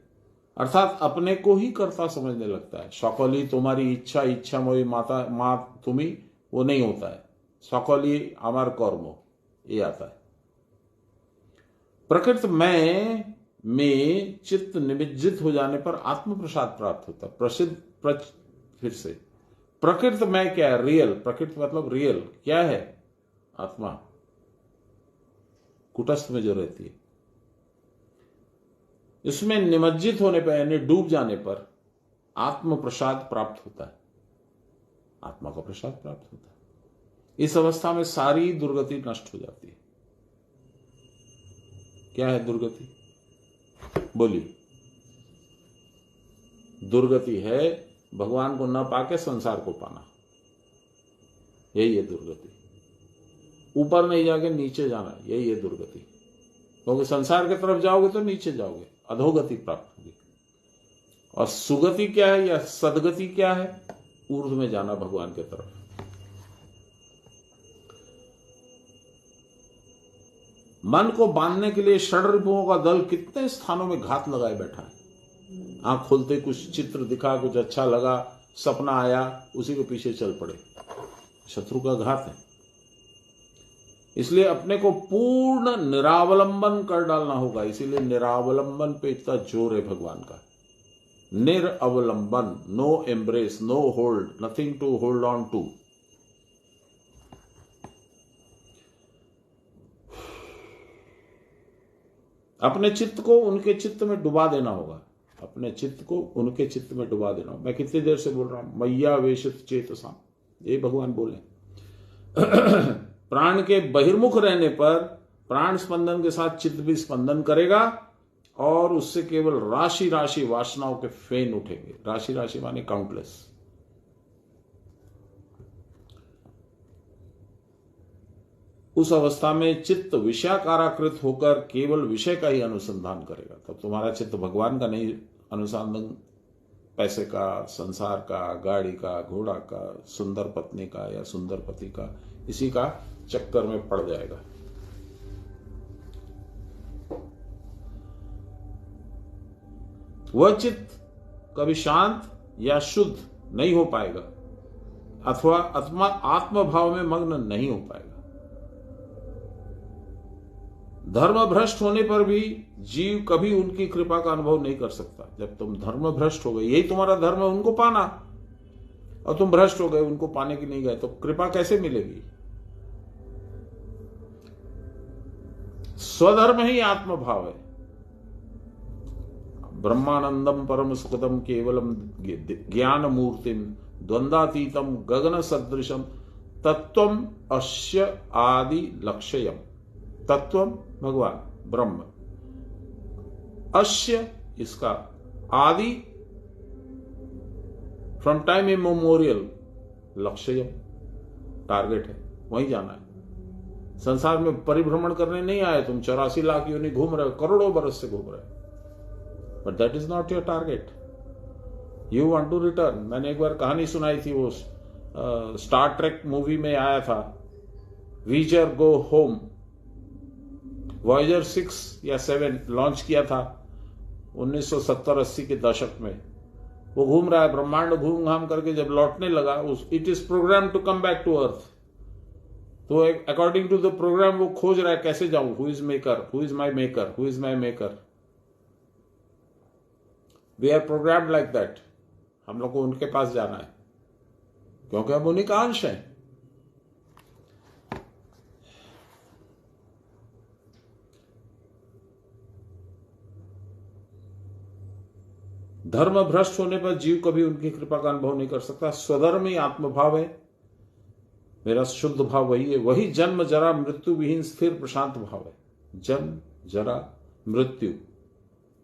Speaker 1: अर्थात अपने को ही कर्ता समझने लगता है। सकली तुम्हारी इच्छा, इच्छा मोई माता मां तुम्ही, वो नहीं होता है। सकली अमर कर्म, ये आता है। प्रकृत में चित्त निमज्जित हो जाने पर आत्म प्रसाद प्राप्त होता है। फिर से प्रकृत में क्या है? रियल। प्रकृत मतलब रियल क्या है? आत्मा, कुटस्थ में जो रहती है। इसमें निमज्जित होने पर यानी डूब जाने पर आत्म प्रसाद प्राप्त होता है, आत्मा का प्रसाद प्राप्त होता है। इस अवस्था में सारी दुर्गति नष्ट हो जाती है। क्या है दुर्गति? बोलिए। दुर्गति है भगवान को न पाके संसार को पाना, यही है दुर्गति। ऊपर नहीं जाके नीचे जाना, यही है दुर्गति। क्योंकि संसार की तरफ जाओगे तो नीचे जाओगे, अधोगति प्राप्त होगी। और सुगति क्या है या सदगति क्या है? ऊर्ध्व में जाना भगवान की तरफ। मन को बांधने के लिए षड्रिपुओं का दल कितने स्थानों में घात लगाए बैठा है। आंख खोलते कुछ चित्र दिखा, कुछ अच्छा लगा, सपना आया, उसी के पीछे चल पड़े। शत्रु का घात है। इसलिए अपने को पूर्ण निरावलंबन कर डालना होगा। इसीलिए निरावलंबन पे इतना जोर है भगवान का। निरअवलंबन, no embrace, no hold, nothing to hold on to. अपने चित्त को उनके चित्त में डुबा देना होगा, अपने चित्त को उनके चित्त में डुबा देना होगा। मैं कितनी देर से बोल रहा हूं, मैया वेशित चेतसा, ये भगवान बोले। प्राण के बहिर्मुख रहने पर प्राण स्पंदन के साथ चित्त भी स्पंदन करेगा और उससे केवल राशि राशि वासनाओं के फेन उठेंगे। राशि राशि माने काउंटलेस। उस अवस्था में चित्त विषयाकाराकृत होकर केवल विषय का ही अनुसंधान करेगा। तब तुम्हारा चित्त भगवान का नहीं अनुसंधान, पैसे का, संसार का, गाड़ी का, घोड़ा का, सुंदर पत्नी का या सुंदर पति का, इसी का चक्कर में पड़ जाएगा। वह चित्त कभी शांत या शुद्ध नहीं हो पाएगा अथवा आत्म भाव में मग्न नहीं हो पाएगा। धर्म भ्रष्ट होने पर भी जीव कभी उनकी कृपा का अनुभव नहीं कर सकता। जब तुम धर्म भ्रष्ट हो गए, यही तुम्हारा धर्म है उनको पाना, और तुम भ्रष्ट हो गए, उनको पाने की नहीं गए, तो कृपा कैसे मिलेगी? स्वधर्म ही आत्मभाव है। ब्रह्मानंदम परम सुखदम केवलम ज्ञान मूर्तिम द्वंद्वातीतम गगन सदृशम तत्वम अस्य आदि लक्ष्यम। तत्वम भगवान ब्रह्म, अस्य इसका, आदि फ्रॉम टाइम इमेमोरियल, लक्ष्यम टारगेट है, वहीं जाना है। संसार में परिभ्रमण करने नहीं आए तुम, 84 लाख योनि घूम रहे हो, करोड़ों बरस से घूम रहे हो, but that is not your target. You want to return. मैंने एक बार कहानी सुनाई थी, वो स्टार ट्रेक मूवी में आया था, वीजर गो होम। वॉयजर 6 या 7 लॉन्च किया था 1970-80 के दशक में। वो घूम रहा है ब्रह्मांड, घूम घाम करके जब लौटने लगा, it is program to come back to earth. तो अकॉर्डिंग टू द प्रोग्राम वो खोज रहा है कैसे जाऊं, who is maker, who is my maker, who is my maker. We are programmed like that. हम लोग को उनके पास जाना है क्योंकि हम उन्हीं का अंश हैं। धर्म भ्रष्ट होने पर जीव कभी उनकी कृपा का अनुभव नहीं कर सकता। स्वधर्म ही आत्मभाव है, मेरा शुद्ध भाव वही है। वही जन्म जरा मृत्यु विहीन स्थिर प्रशांत भाव है। जन्म जरा मृत्यु,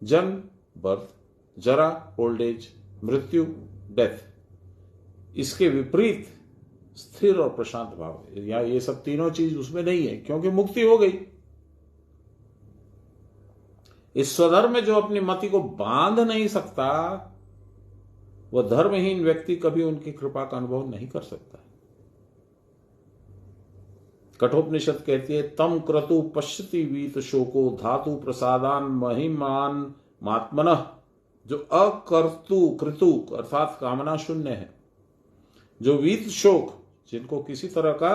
Speaker 1: जन्म बर्थ, जरा ओल्ड एज, मृत्यु डेथ, इसके विपरीत स्थिर और प्रशांत भाव है। या ये सब तीनों चीज उसमें नहीं है क्योंकि मुक्ति हो गई। इस स्वधर्म में जो अपनी मति को बांध नहीं सकता, वह धर्महीन व्यक्ति कभी उनकी कृपा का अनुभव नहीं कर सकता। कठोपनिषद कहती है, तम क्रतु पश्यति वीत शोको धातु प्रसादान महिमान मात्मनः। जो अकर्तु कृतु अर्थात कामना शून्य है, जो वीत शोक, जिनको किसी तरह का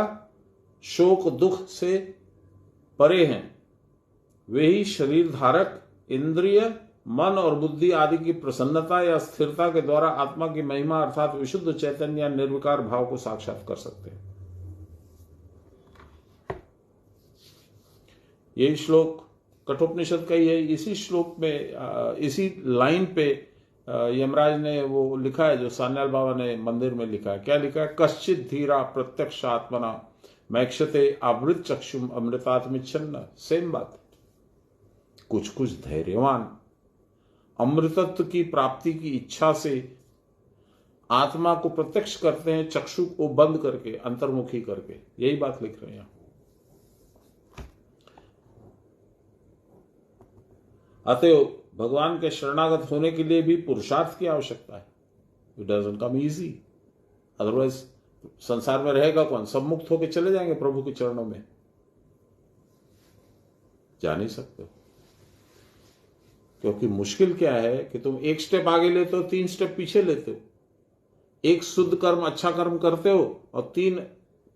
Speaker 1: शोक दुख से परे हैं, वे ही शरीर धारक इंद्रिय मन और बुद्धि आदि की प्रसन्नता या स्थिरता के द्वारा आत्मा की महिमा अर्थात विशुद्ध चैतन्य या निर्विकार भाव को साक्षात कर सकते हैं। यही श्लोक कठोपनिषद का ही है। इसी श्लोक में इसी लाइन पे यमराज ने वो लिखा है जो सान्याल बाबा ने मंदिर में लिखा है। क्या लिखा है? कश्चित धीरा प्रत्यक्ष आत्मना मैक्षते आवृत चक्षुम अमृतात्मिच्छन्न। सेम बात। कुछ कुछ धैर्यवान अमृतत्व की प्राप्ति की इच्छा से आत्मा को प्रत्यक्ष करते हैं, चक्षु को बंद करके, अंतर्मुखी करके। यही बात लिख रहे हैं। अतएव भगवान के शरणागत होने के लिए भी पुरुषार्थ की आवश्यकता है। It doesn't come easy, otherwise संसार में रहेगा कौन? सब मुक्त होकर चले जाएंगे प्रभु के चरणों में, जा नहीं सकते। क्योंकि मुश्किल क्या है कि तुम एक स्टेप आगे लेते हो, 3 स्टेप पीछे लेते हो। एक शुद्ध कर्म अच्छा कर्म करते हो और 3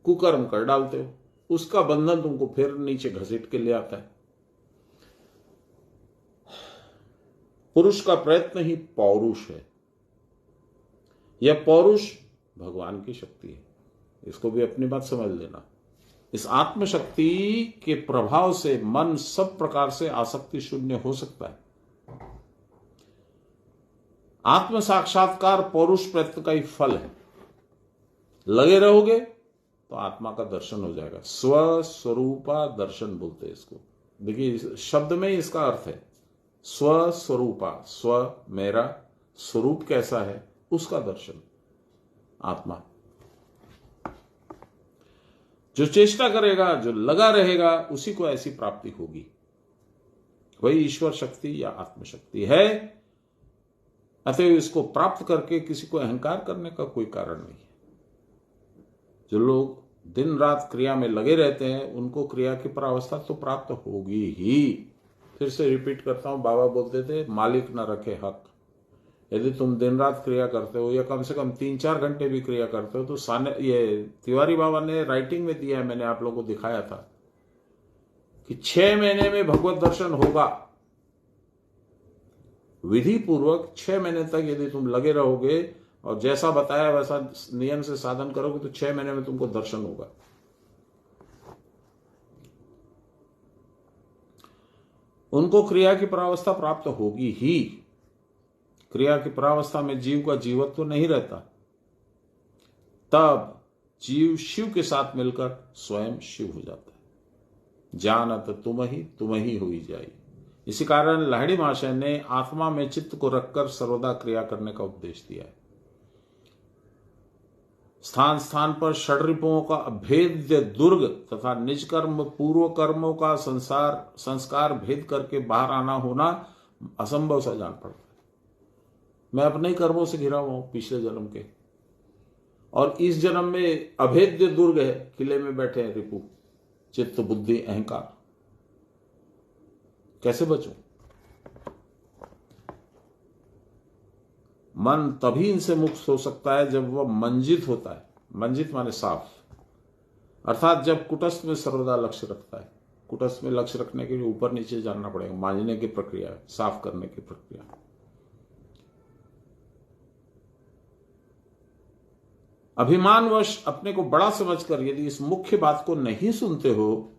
Speaker 1: कुकर्म कर डालते हो। उसका बंधन तुमको फिर नीचे घसीट के ले आता है। पुरुष का प्रयत्न ही पौरुष है। यह पौरुष भगवान की शक्ति है। इसको भी अपनी बात समझ लेना। इस आत्मशक्ति के प्रभाव से मन सब प्रकार से आसक्ति शून्य हो सकता है। आत्म साक्षात्कार पौरुष प्रयत्न का ही फल है। लगे रहोगे तो आत्मा का दर्शन हो जाएगा। स्व स्वरूपा दर्शन बोलते हैं इसको। देखिए शब्द में ही इसका अर्थ है स्व स्वरूपा, स्व मेरा, स्वरूप कैसा है उसका दर्शन। आत्मा जो चेष्टा करेगा, जो लगा रहेगा, उसी को ऐसी प्राप्ति होगी। वही ईश्वर शक्ति या आत्मशक्ति है। अतः इसको प्राप्त करके किसी को अहंकार करने का कोई कारण नहीं है। जो लोग दिन रात क्रिया में लगे रहते हैं उनको क्रिया की परावस्था तो प्राप्त होगी ही। फिर से रिपीट करता हूं, बाबा बोलते थे मालिक न रखे हक। यदि तुम दिन रात क्रिया करते हो या कम से कम 3-4 घंटे भी क्रिया करते हो तो ये तिवारी बाबा ने राइटिंग में दिया है, मैंने आप लोगों को दिखाया था कि 6 महीने में भगवत दर्शन होगा। विधि पूर्वक 6 महीने तक यदि तुम लगे रहोगे और जैसा बताया वैसा नियम से साधन करोगे तो 6 महीने में तुमको दर्शन होगा। उनको क्रिया की परावस्था प्राप्त होगी ही। क्रिया की परावस्था में जीव का जीवत्व तो नहीं रहता। तब जीव शिव के साथ मिलकर स्वयं शिव हो जाता है। जानत तुम ही हुई जाई। इसी कारण लाहिड़ी महाशय ने आत्मा में चित्त को रखकर सर्वदा क्रिया करने का उपदेश दिया है। स्थान स्थान पर षड्रिपुओं का अभेद्य दुर्ग तथा निज कर्म पूर्व कर्मों का संस्कार भेद करके बाहर आना होना असंभव सा जान पड़ता है। मैं अपने ही कर्मों से घिरा हुआ हूं पिछले जन्म के, और इस जन्म में अभेद्य दुर्ग है, किले में बैठे हैं रिपु, चित्त बुद्धि अहंकार। कैसे बचूं? मन तभी इनसे मुक्त हो सकता है जब वह मंजित होता है। मंजित माने साफ, अर्थात जब कुटस्थ में सर्वदा लक्ष्य रखता है। कुटस्थ में लक्ष्य रखने के लिए ऊपर नीचे जानना पड़ेगा, मांझने की प्रक्रिया, साफ करने की प्रक्रिया। अभिमानवश अपने को बड़ा समझकर यदि इस मुख्य बात को नहीं सुनते हो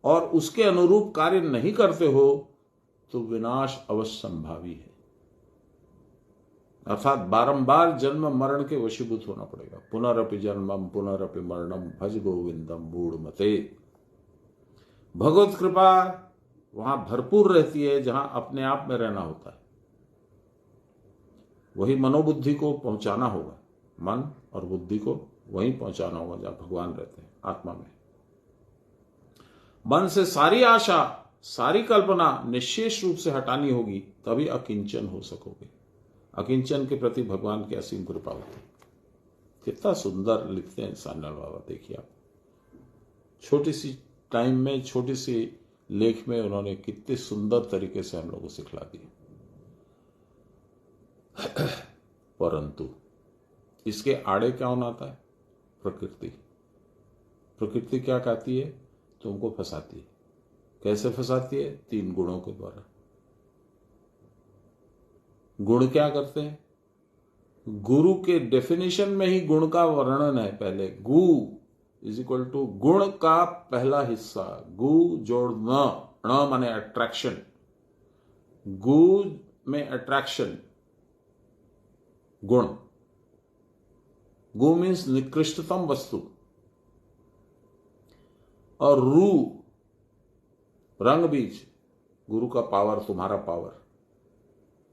Speaker 1: और उसके अनुरूप कार्य नहीं करते हो तो विनाश अवश्य संभावी है। अर्थात बारंबार जन्म मरण के वशीभूत होना पड़ेगा। पुनरपि जन्मम पुनरपि मरणम भज गोविंदम मूढ़ मते। भगवत कृपा वहां भरपूर रहती है जहां अपने आप में रहना होता है। वही मनोबुद्धि को पहुंचाना होगा, मन और बुद्धि को वहीं पहुंचाना होगा जहां भगवान रहते हैं, आत्मा में। मन से सारी आशा, सारी कल्पना निश्चेष रूप से हटानी होगी, तभी अकिंचन हो सकोगे। अकिंचन के प्रति भगवान की असीम कृपा होती है। कितना सुंदर लिखते हैं सान्याल बाबा, देखिए आप। छोटी सी टाइम में, छोटी सी लेख में उन्होंने कितने सुंदर तरीके से हम लोगों को सिखला दिया। परंतु इसके आड़े क्या होना आता है? प्रकृति। प्रकृति क्या कहती है? तुमको फंसाती है। कैसे फंसाती है? 3 गुणों के द्वारा। गुण क्या करते हैं? गुरु के डेफिनेशन में ही गुण का वर्णन है। पहले गु इज इक्वल टू गुण का पहला हिस्सा, गु जोड़ न माने अट्रैक्शन। गु में अट्रैक्शन, गुण। गु मीन्स निकृष्टतम वस्तु, और रू रंग बीज, गुरु का पावर, तुम्हारा पावर,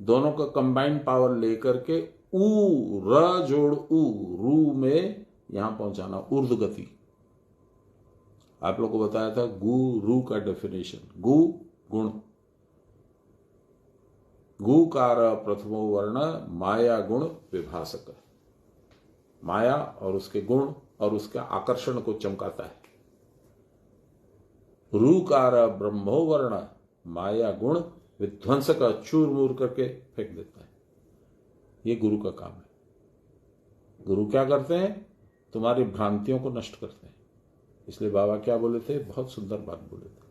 Speaker 1: दोनों का कंबाइंड पावर लेकर के ऊ, र जोड़ ऊ, रू में यहां पहुंचाना, ऊर्ध गति। आप लोगों को बताया था गु रू का डेफिनेशन। गु गुण, गुकार प्रथमो वर्ण माया गुण विभाषक। माया और उसके गुण और उसके आकर्षण को चमकाता है। रूकार ब्रह्मो वर्ण माया गुण विध्वंस का चूर मूर करके फेंक देता है। ये गुरु का काम है। गुरु क्या करते हैं? तुम्हारी भ्रांतियों को नष्ट करते हैं। इसलिए बाबा क्या बोले थे? बहुत सुंदर बात बोले थे,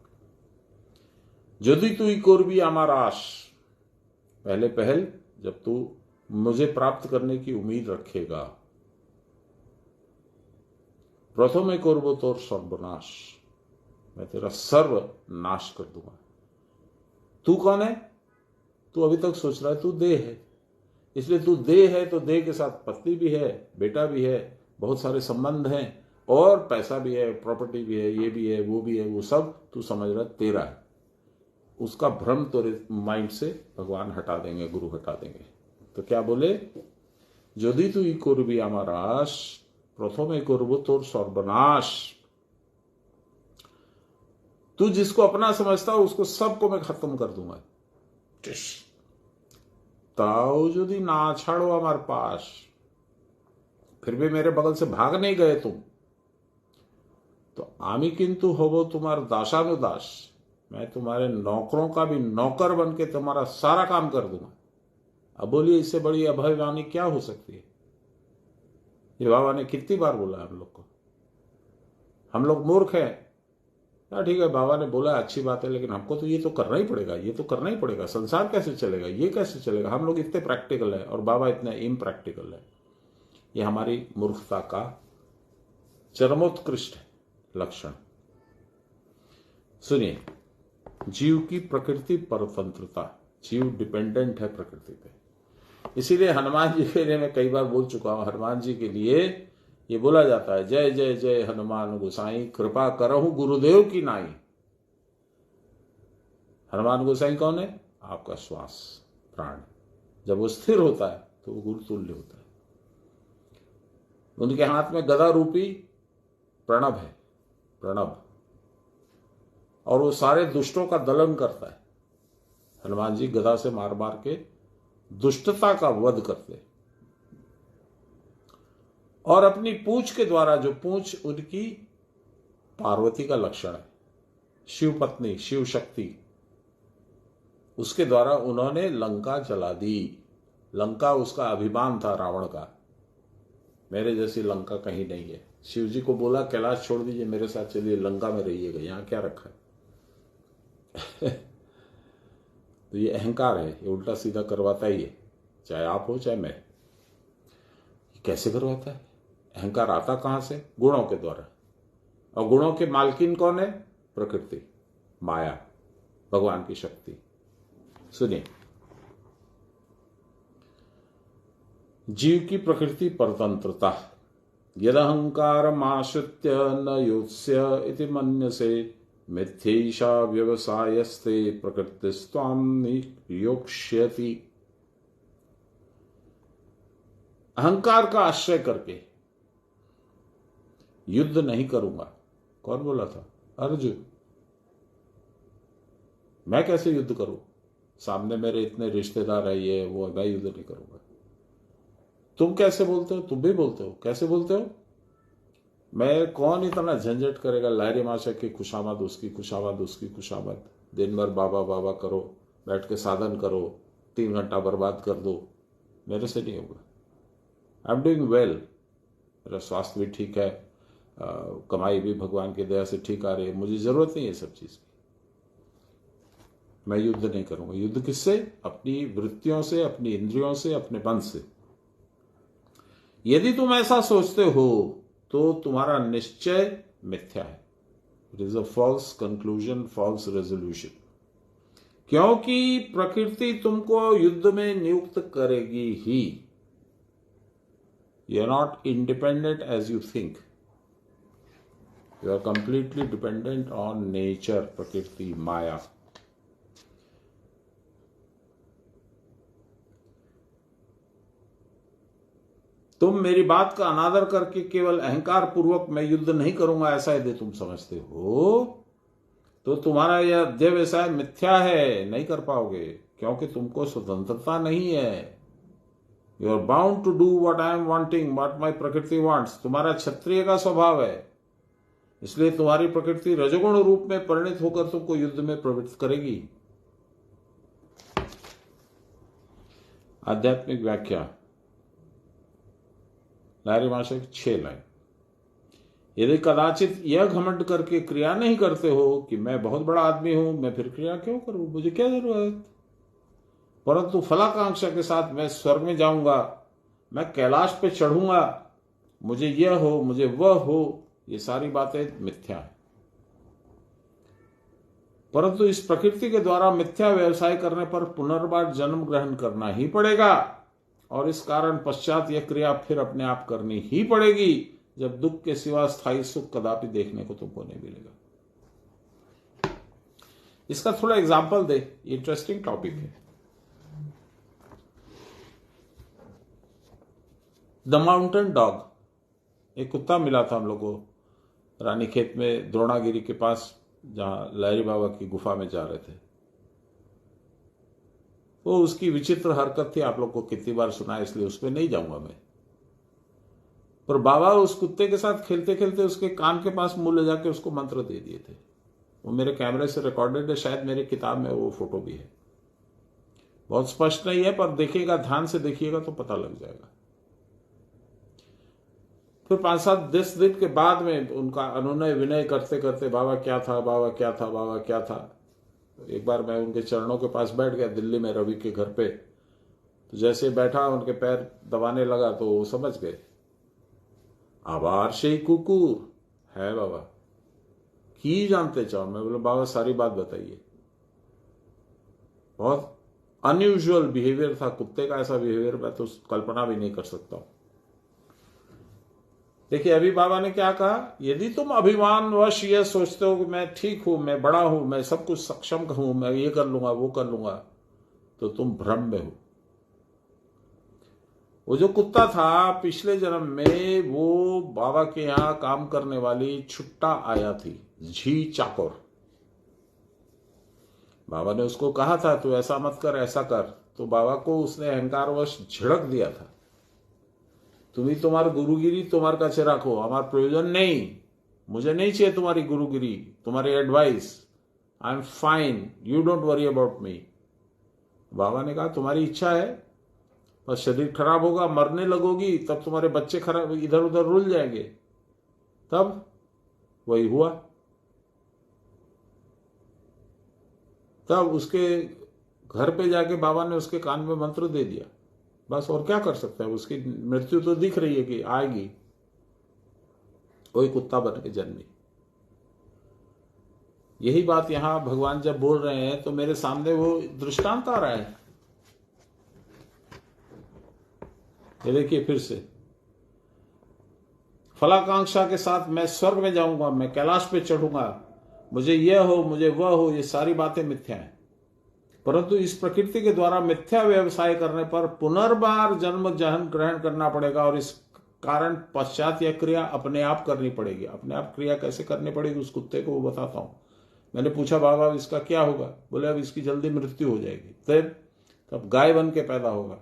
Speaker 1: यदि तू कोरबी आमाराश, पहले पहल जब तू मुझे प्राप्त करने की उम्मीद रखेगा प्रथमे कुर्वो तोर सर्वनाश, मैं तेरा सर्व नाश कर दूंगा। तू कौन है? तू अभी तक सोच रहा है तू देह है, इसलिए तू देह है तो देह के साथ पत्नी भी है, बेटा भी है, बहुत सारे संबंध हैं, और पैसा भी है, प्रॉपर्टी भी है, ये भी है, वो भी है, वो सब तू समझ रहा है तेरा है। उसका भ्रम तेरे माइंड से भगवान हटा देंगे, गुरु हटा देंगे। तो क्या बोले? यदि तू करबी आमारास प्रथमे करबो तोर सर्वनाश। तू जिसको अपना समझता हो उसको सबको मैं खत्म कर दूंगा। ताऊ यदि ना छाड़ो हमारे पास, फिर भी मेरे बगल से भाग नहीं गए तुम, तो आमी किंतु होवो तुम्हारा दासानुदास, मैं तुम्हारे नौकरों का भी नौकर बन के तुम्हारा सारा काम कर दूंगा। अब बोलिए इससे बड़ी अभयवाणी क्या हो सकती है? ये बाबा ने कितनी बार बोला हम लोग को। हम लोग मूर्ख हैं, ठीक है बाबा ने बोला अच्छी बात है, लेकिन हमको तो ये तो करना ही पड़ेगा, ये तो करना ही पड़ेगा, संसार कैसे चलेगा, ये कैसे चलेगा? हम लोग इतने प्रैक्टिकल है और बाबा इतने इम्प्रैक्टिकल है। ये हमारी मूर्खता का चरमोत्कृष्ट लक्षण। सुनिए, जीव की प्रकृति परतंत्रता, जीव डिपेंडेंट है प्रकृति पे। इसीलिए हनुमान जी के लिए मैं कई बार बोल चुका हूं, हनुमान जी के लिए ये बोला जाता है, जय जय जय हनुमान गोसाई, कृपा करहु गुरुदेव की नाई। हनुमान गोसाई कौन है? आपका श्वास, प्राण। जब वो स्थिर होता है तो वो गुरु तुल्य होता है। उनके हाथ में गदा रूपी प्रणव है, प्रणव, और वो सारे दुष्टों का दलन करता है। हनुमान जी गदा से मार मार के दुष्टता का वध करते, और अपनी पूंछ के द्वारा, जो पूंछ उनकी पार्वती का लक्षण है, शिव पत्नी, शिव शक्ति, उसके द्वारा उन्होंने लंका जला दी। लंका उसका अभिमान था रावण का, मेरे जैसी लंका कहीं नहीं है। शिव जी को बोला कैलाश छोड़ दीजिए, मेरे साथ चलिए, लंका में रहिएगा, यहां क्या रखा है? तो ये अहंकार है, ये उल्टा सीधा करवाता ही है, चाहे आप हो चाहे मैं। कैसे करवाता है? अहंकार आता कहां से? गुणों के द्वारा। और गुणों के मालकिन कौन है? प्रकृति, माया, भगवान की शक्ति। सुनिए, जीव की प्रकृति परतंत्रता। यदहंकार आश्रित्य न योत्स्य इति मन्यसे मिथ्यैषा व्यवसायस्ते प्रकृतिस्त्वां नियोक्ष्यति। अहंकार का आश्रय करके युद्ध नहीं करूंगा। कौन बोला था? अर्जुन। मैं कैसे युद्ध करूं? सामने मेरे इतने रिश्तेदार है, ये वो, मैं युद्ध नहीं करूंगा। तुम कैसे बोलते हो? तुम भी बोलते हो। कैसे बोलते हो? मैं कौन इतना झंझट करेगा? लाहिरी माशा की खुशामद, उसकी खुशामद, उसकी खुशामद, दिन भर बाबा बाबा करो, बैठ के साधन करो, 3 घंटा बर्बाद कर दो, मेरे से नहीं होगा। आई एम डूइंग वेल, मेरा स्वास्थ्य भी ठीक है, कमाई भी भगवान की दया से ठीक आ रही है, मुझे जरूरत नहीं है सब चीज की। मैं युद्ध नहीं करूंगा। युद्ध किससे? अपनी वृत्तियों से, अपनी इंद्रियों से, अपने मन से। यदि तुम ऐसा सोचते हो तो तुम्हारा निश्चय मिथ्या है। It is a false conclusion, false resolution. क्योंकि प्रकृति तुमको युद्ध में नियुक्त करेगी ही। You are not independent as you think, you are completely dependent on nature, प्रकृति, माया। तुम मेरी बात का अनादर करके केवल अहंकार पूर्वक मैं युद्ध नहीं करूंगा ऐसा यदि तुम समझते हो तो तुम्हारा यह अध्यवसाय मिथ्या है, नहीं कर पाओगे। क्योंकि तुमको स्वतंत्रता नहीं है। You are bound to do what I am wanting, what my प्रकृति वांट्स। तुम्हारा क्षत्रिय का स्वभाव है, इसलिए तुम्हारी प्रकृति रजोगुण रूप में परिणित होकर तुमको युद्ध में प्रवृत्त करेगी। आध्यात्मिक व्याख्या, लाहिरी माशा की 6 लाइन। यदि कदाचित यह घमंड करके क्रिया नहीं करते हो कि मैं बहुत बड़ा आदमी हूं, मैं फिर क्रिया क्यों करूं, मुझे क्या जरूरत। परंतु फलाकांक्षा के साथ मैं स्वर्ग में जाऊंगा, मैं कैलाश पे चढ़ूंगा, मुझे यह हो, मुझे वह हो, ये सारी बातें मिथ्या है। परंतु इस प्रकृति के द्वारा मिथ्या व्यवसाय करने पर पुनर्बार जन्म ग्रहण करना ही पड़ेगा और इस कारण पश्चात यह क्रिया फिर अपने आप करनी ही पड़ेगी, जब दुख के सिवा स्थायी सुख कदापि देखने को तुमको नहीं मिलेगा। इसका थोड़ा एग्जाम्पल दे, इंटरेस्टिंग टॉपिक है। द माउंटेन डॉग, एक कुत्ता मिला था हम लोग को रानीखेत में, द्रोणागिरी के पास, जहां लहरी बाबा की गुफा में जा रहे थे। वो उसकी विचित्र हरकत थी, आप लोग को कितनी बार सुना है, इसलिए उस पर नहीं जाऊंगा मैं। पर बाबा उस कुत्ते के साथ खेलते खेलते उसके कान के पास मुंह ले जाके उसको मंत्र दे दिए थे। वो मेरे कैमरे से रिकॉर्डेड है, शायद मेरी किताब में वो फोटो भी है। बहुत स्पष्ट नहीं है, पर देखिएगा, ध्यान से देखिएगा तो पता लग जाएगा। फिर 5-7-10 दिन के बाद में उनका अनुनय विनय करते करते, बाबा क्या था, बाबा क्या था, बाबा क्या था। एक बार मैं उनके चरणों के पास बैठ गया दिल्ली में, रवि के घर पे। तो जैसे बैठा, उनके पैर दबाने लगा तो वो समझ गए, आभार से कुकुर है बाबा, की जानते चाहो। मैं बोला बाबा सारी बात बताइए। बहुत अनयूजुअल बिहेवियर था कुत्ते का, ऐसा बिहेवियर मैं तो कल्पना भी नहीं कर सकता हूं। देखिए अभी बाबा ने क्या कहा, यदि तुम अभिमानवश ये सोचते हो कि मैं ठीक हूं, मैं बड़ा हूं, मैं सब कुछ सक्षम हूं, मैं ये कर लूंगा वो कर लूंगा, तो तुम भ्रम में हो। वो जो कुत्ता था पिछले जन्म में वो बाबा के यहां काम करने वाली छुट्टा आया थी, झी चाकोर। बाबा ने उसको कहा था तू ऐसा मत कर, ऐसा कर, तो बाबा को उसने अहंकारवश झिड़क दिया था, तुम्ही तुम्हारी गुरुगिरी तुम्हारे काछे रखो, हमारा प्रयोजन नहीं, मुझे नहीं चाहिए तुम्हारी गुरुगिरी, तुम्हारी advice, I am fine, you don't worry about me. बाबा ने कहा तुम्हारी इच्छा है, पर शरीर खराब होगा, मरने लगोगी, तब तुम्हारे बच्चे खराब इधर उधर रुल जाएंगे। तब वही हुआ। तब उसके घर पे जाके बाबा ने उसके कान में मंत्र दे दिया, बस। और क्या कर सकता है, उसकी मृत्यु तो दिख रही है कि आएगी। वही कुत्ता बन के जन्मी। यही बात यहां भगवान जब बोल रहे हैं तो मेरे सामने वो दृष्टांत आ रहा है। ये देखिए फिर से, फलाकांक्षा के साथ मैं स्वर्ग में जाऊंगा, मैं कैलाश पे चढ़ूंगा, मुझे यह हो, मुझे वह हो, ये सारी बातें मिथ्या हैं। परंतु इस प्रकृति के द्वारा मिथ्या व्यवसाय करने पर पुनर्बार जन्म जहन ग्रहण करना पड़ेगा और इस कारण पश्चात यह क्रिया अपने आप करनी पड़ेगी। अपने आप क्रिया कैसे करनी पड़ेगी उस कुत्ते को वो बताता हूं। मैंने पूछा बाबा इसका क्या होगा, बोले अब इसकी जल्दी मृत्यु हो जाएगी, तब गाय बन के पैदा होगा,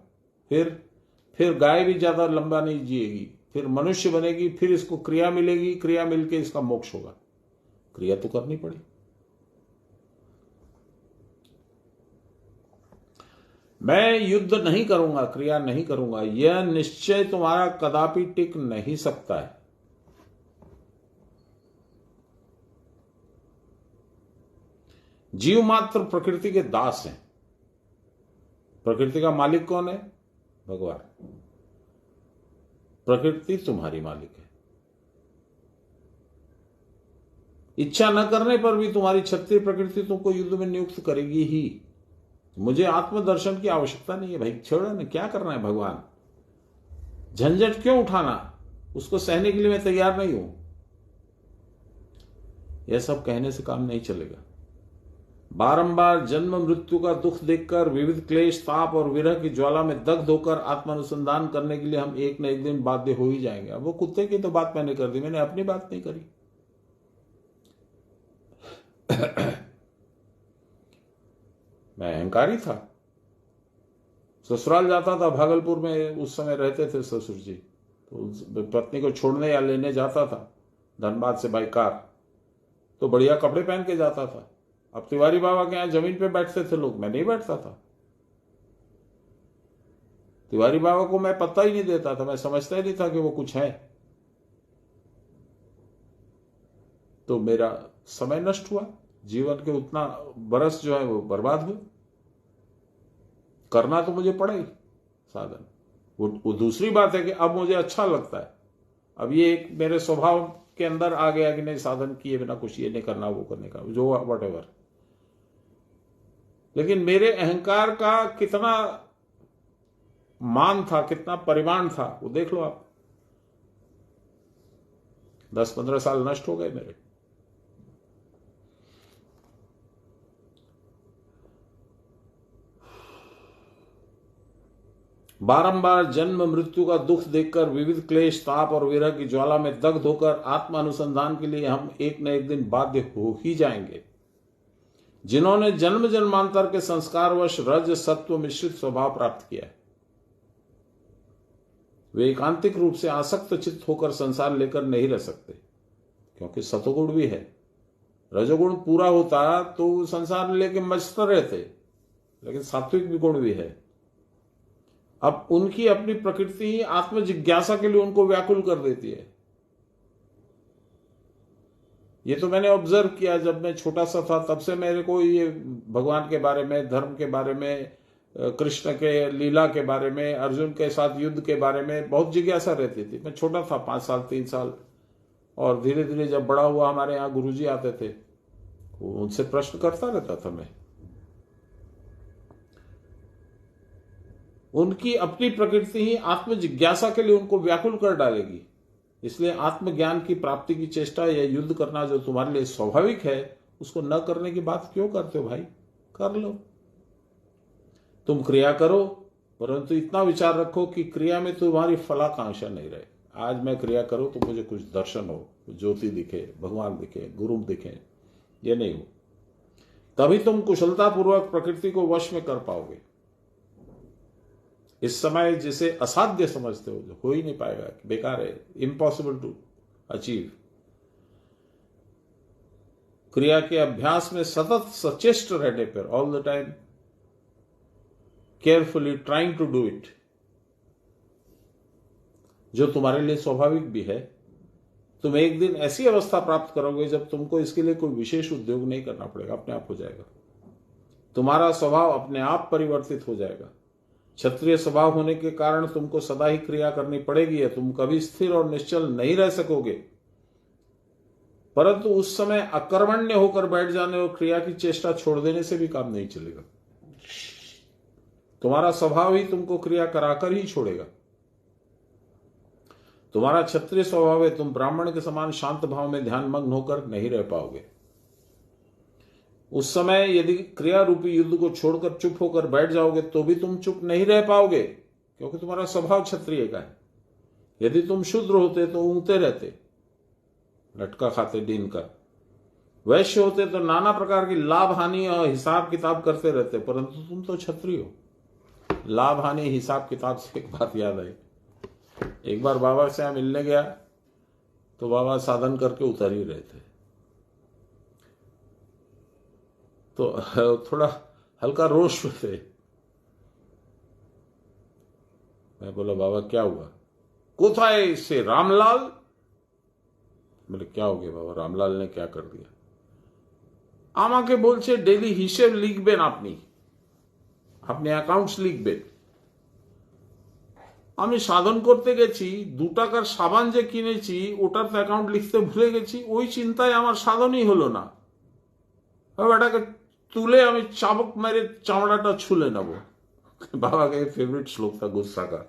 Speaker 1: फिर गाय भी ज्यादा लंबा नहीं जिएगी, फिर मनुष्य बनेगी, फिर इसको क्रिया मिलेगी, क्रिया मिलके इसका मोक्ष होगा। क्रिया तो करनी पड़ी। मैं युद्ध नहीं करूंगा, क्रिया नहीं करूंगा, यह निश्चय तुम्हारा कदापि टिक नहीं सकता है। जीव मात्र प्रकृति के दास हैं। प्रकृति का मालिक कौन है? भगवान। प्रकृति तुम्हारी मालिक है। इच्छा न करने पर भी तुम्हारी क्षत्रिय प्रकृति तुमको युद्ध में नियुक्त करेगी ही। मुझे आत्मदर्शन की आवश्यकता नहीं है भाई, छोड़ो ना, क्या करना है भगवान, झंझट क्यों उठाना, उसको सहने के लिए मैं तैयार नहीं हूं। यह सब कहने से काम नहीं चलेगा। बारंबार जन्म मृत्यु का दुख देखकर विविध क्लेश, ताप और विरह की ज्वाला में दग्ध होकर आत्मानुसंधान करने के लिए हम एक न एक दिन बाध्य हो ही जाएंगे। अब वो कुत्ते की तो बात मैंने कर दी, मैंने अपनी बात नहीं करी। मैं अहंकारी था। ससुराल जाता था, भागलपुर में उस समय रहते थे ससुर जी, तो पत्नी को छोड़ने या लेने जाता था धनबाद से बाई कार, तो बढ़िया कपड़े पहन के जाता था। अब तिवारी बाबा के यहां जमीन पे बैठते थे लोग, मैं नहीं बैठता था। तिवारी बाबा को मैं पत्ता ही नहीं देता था, मैं समझता ही नहीं था कि वो कुछ है। तो मेरा समय नष्ट हुआ, जीवन के उतना बरस जो है वो बर्बाद हुए। करना तो मुझे पड़ा ही साधन। वो दूसरी बात है कि अब मुझे अच्छा लगता है, अब ये एक मेरे स्वभाव के अंदर आ गया कि नहीं, साधन किए बिना कुछ ये नहीं करना, वो करने का, जो वट एवर। लेकिन मेरे अहंकार का कितना मान था, कितना परिमाण था, वो देख लो आप। 10-15 साल नष्ट हो गए मेरे। बारंबार जन्म मृत्यु का दुख देखकर, विविध क्लेश, ताप और विरह की ज्वाला में दग्ध होकर आत्म अनुसंधान के लिए हम एक न एक दिन बाध्य हो ही जाएंगे। जिन्होंने जन्म जन्मांतर के संस्कारवश रज सत्व मिश्रित स्वभाव प्राप्त किया है, वे एकांतिक रूप से आसक्त चित्त होकर संसार लेकर नहीं रह सकते, क्योंकि सतोगुण भी है। रजोगुण पूरा होता तो संसार लेके मस्त रहते, लेकिन सात्विक भी गुण भी है। अब उनकी अपनी प्रकृति ही आत्म जिज्ञासा के लिए उनको व्याकुल कर देती है। ये तो मैंने ऑब्जर्व किया, जब मैं छोटा सा था तब से मेरे को ये भगवान के बारे में, धर्म के बारे में, कृष्ण के लीला के बारे में, अर्जुन के साथ युद्ध के बारे में बहुत जिज्ञासा रहती थी। मैं छोटा था, 5 साल 3 साल, और धीरे धीरे जब बड़ा हुआ, हमारे यहाँ गुरुजी आते थे, उनसे प्रश्न करता रहता था मैं। उनकी अपनी प्रकृति ही आत्म जिज्ञासा के लिए उनको व्याकुल कर डालेगी। इसलिए आत्मज्ञान की प्राप्ति की चेष्टा या युद्ध करना जो तुम्हारे लिए स्वाभाविक है, उसको न करने की बात क्यों करते हो भाई? कर लो, तुम क्रिया करो, परंतु इतना विचार रखो कि क्रिया में तुम्हारी फलाकांक्षा नहीं रहे। आज मैं क्रिया करूं तो मुझे कुछ दर्शन हो, ज्योति दिखे, भगवान दिखे, गुरु दिखे, ये नहीं हो। तभी तुम कुशलतापूर्वक प्रकृति को वश में कर पाओगे। इस समय जिसे असाध्य समझते हो, जो हो ही नहीं पाएगा, बेकार है, इम्पॉसिबल टू अचीव, क्रिया के अभ्यास में सतत सचेष्ट रहने पर, all the time carefully trying to do it, जो तुम्हारे लिए स्वाभाविक भी है, तुम एक दिन ऐसी अवस्था प्राप्त करोगे जब तुमको इसके लिए कोई विशेष उद्योग नहीं करना पड़ेगा, अपने आप हो जाएगा। तुम्हारा स्वभाव अपने आप परिवर्तित हो जाएगा। क्षत्रिय स्वभाव होने के कारण तुमको सदा ही क्रिया करनी पड़ेगी, तुम कभी स्थिर और निश्चल नहीं रह सकोगे। परंतु उस समय अकर्मण्य होकर बैठ जाने और क्रिया की चेष्टा छोड़ देने से भी काम नहीं चलेगा। तुम्हारा स्वभाव ही तुमको क्रिया कराकर ही छोड़ेगा। तुम्हारा क्षत्रिय स्वभाव है, तुम ब्राह्मण के समान शांत भाव में ध्यान मग्न होकर नहीं रह पाओगे। उस समय यदि क्रिया रूपी युद्ध को छोड़कर चुप होकर बैठ जाओगे तो भी तुम चुप नहीं रह पाओगे, क्योंकि तुम्हारा स्वभाव क्षत्रिय का है। यदि तुम शूद्र होते तो ऊँगते रहते, लटका खाते दिन का। वैश्य होते तो नाना प्रकार की लाभ हानि और हिसाब किताब करते रहते, परंतु तुम तो क्षत्रिय हो। लाभ हानि हिसाब किताब से एक बात याद आई। एक बार बाबा से यहाँ मिलने गया तो बाबा साधन करके उतर ही रहे थे, तो थोड़ा हल्का रोष में थे। मैं बोला बाबा क्या हुआ? कोथाए से रामलाल। बोले क्या हो गया बाबा? रामलाल ने क्या कर दिया? আমাকে বলছে ডেইলি হিসেব লিখবেন, আপনি অ্যাকাউন্টস লিখবেন। আমি সাধন করতে গেছি, 2 টাকার সাবান যে কিনেছি ওটার তো অ্যাকাউন্ট লিখতে ভুলে গেছি, ওই চিন্তায় আমার সাধনই হলো না। এটাকে তুলে আমি চাবুক মেরে চামড়াটা ছুলে নেব। बाबा का फेवरेट श्लोक था गुस्सा का।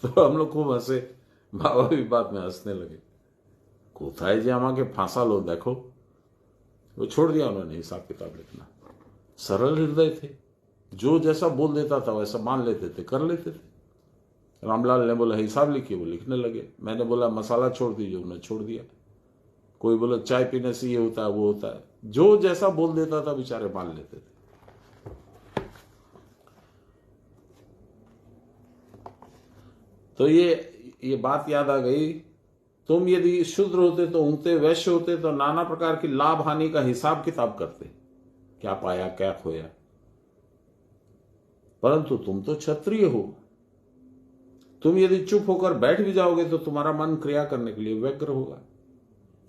Speaker 1: तो हम लोग खूब हंसे, बाबा भी बात में हंसने लगे। कोथाए जे আমাকে ফাঁসালো देखो। वो छोड़ दिया उन्होंने हिसाब किताब लिखना। सरल हृदय थे, जो जैसा बोल देता था वैसा मान लेते थे, कर लेते थे। रामलाल ने बोला हिसाब लिखिए, वो लिखने लगे। मैंने बोला मसाला छोड़ दीजिए, उन्होंने छोड़ दिया। कोई बोला चाय पीने से ये होता है वो होता है, जो जैसा बोल देता था बेचारे मान लेते थे। तो ये बात याद आ गई। तुम यदि शूद्र होते तो ऊँगते, वैश्य होते तो नाना प्रकार की लाभ हानि का हिसाब किताब करते, क्या पाया क्या खोया। परंतु तुम तो क्षत्रिय हो। तुम यदि चुप होकर बैठ भी जाओगे तो तुम्हारा मन क्रिया करने के लिए व्यग्र होगा।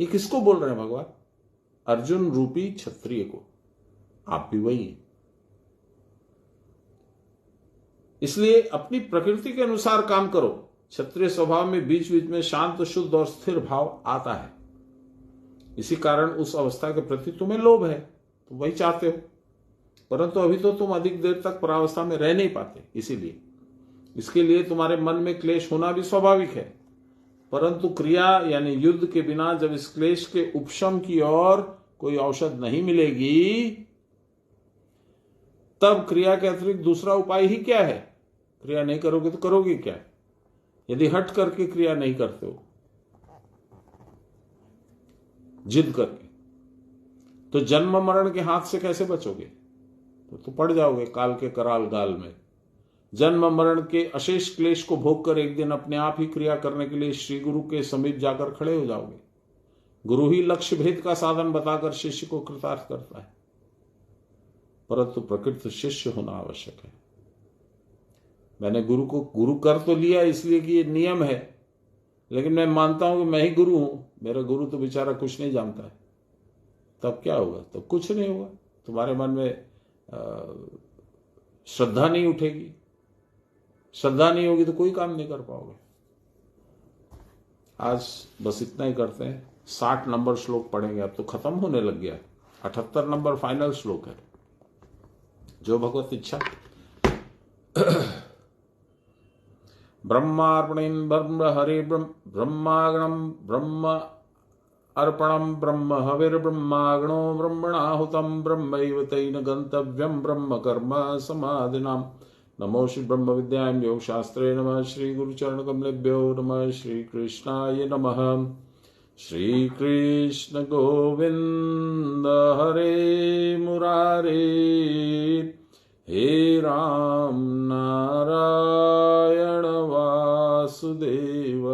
Speaker 1: ये किसको बोल रहे हैं भगवान? अर्जुन रूपी क्षत्रिय को। आप भी वही हैं। इसलिए अपनी प्रकृति के अनुसार काम करो, क्षत्रिय स्वभाव में बीच बीच में शांत, शुद्ध और स्थिर भाव आता है। इसी कारण उस अवस्था के प्रति तुम्हें लोभ है, तुम वही चाहते हो, परंतु अभी तो तुम अधिक देर तक परावस्था में रह नहीं पाते। इसीलिए इसके लिए तुम्हारे मन में क्लेश होना भी स्वाभाविक है, परंतु क्रिया यानी युद्ध के बिना जब इस क्लेश के उपशम की ओर कोई औषध नहीं मिलेगी, तब क्रिया के अतिरिक्त दूसरा उपाय ही क्या है? क्रिया नहीं करोगे तो करोगे क्या? यदि हट करके क्रिया नहीं करते हो, जिद करके, तो जन्म मरण के हाथ से कैसे बचोगे? तो पड़ जाओगे काल के कराल गाल में। जन्म मरण के अशेष क्लेश को भोग कर एक दिन अपने आप ही क्रिया करने के लिए श्री गुरु के समीप जाकर खड़े हो जाओगे। गुरु ही लक्ष्य भेद का साधन बताकर शिष्य को कृतार्थ करता है, परंतु प्रकृत शिष्य होना आवश्यक है। मैंने गुरु को गुरु कर तो लिया इसलिए कि ये नियम है, लेकिन मैं मानता हूं कि मैं ही गुरु हूं, मेरा गुरु तो बेचारा कुछ नहीं जानता है। तब क्या होगा? तब कुछ नहीं होगा। तुम्हारे मन में श्रद्धा नहीं उठेगी, श्रद्धा नहीं होगी तो कोई काम नहीं कर पाओगे। आज बस इतना ही करते हैं। 60 नंबर श्लोक पढ़ेंगे, अब तो खत्म होने लग गया। 78 नंबर फाइनल श्लोक है, जो भगवत इच्छा। ब्रह्मार्पणेन ब्रह्म हरे ब्रह्मागणम ब्रह्म अर्पणम ब्रह्म हविर्ब्रह्मागणो ब्रह्मणाहुतम ब्रह्मैव तेन गंतव्यम ब्रह्म कर्म समाधिनाम। नमो श्री ब्रह्म विद्यायां योग शास्त्रे नमः। श्री गुरुचरण कमलेभ्यो नमः। श्री कृष्णाय नमः। श्री कृष्ण गोविंद हरे मुरारे, हे राम नारायण वासुदेव।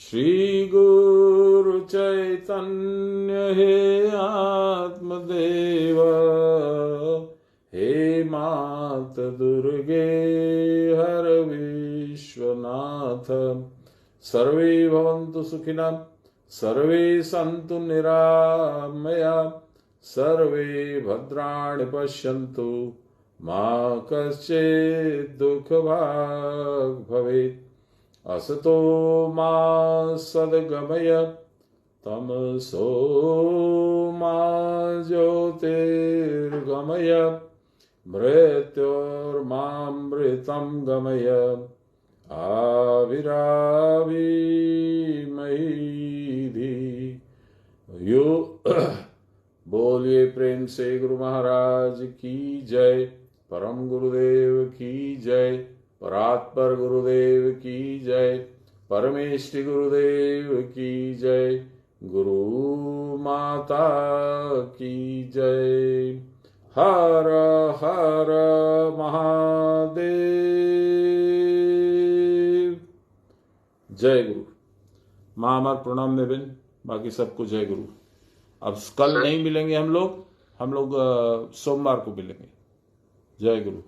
Speaker 1: श्री गुरु चैतन्य हे आत्मदेव, हे मात दुर्गे हर विश्वनाथ। सर्वे भवन्तु सुखिनः, सर्वे सन्तु निरामया, सर्वे भद्राणि पश्यन्तु, मा कश्चित् दुःखभाग् भवेत्। असतो मा सद्गमय, तमसो मा ज्योतिर्गमय, मृत्योर्मामृतं गमय। आविराविमयी यो। बोलिए प्रेम से गुरु महाराज की जय, परम गुरुदेव की जय, परात्पर गुरुदेव की जय, परमेष्टि गुरुदेव की जय, गुरु माता की जय। हर हर महादेव। जय गुरु। माँ अमर प्रणाम निबिन, बाकी सबको जय गुरु। अब कल नहीं मिलेंगे हम लोग सोमवार को मिलेंगे। जय गुरु।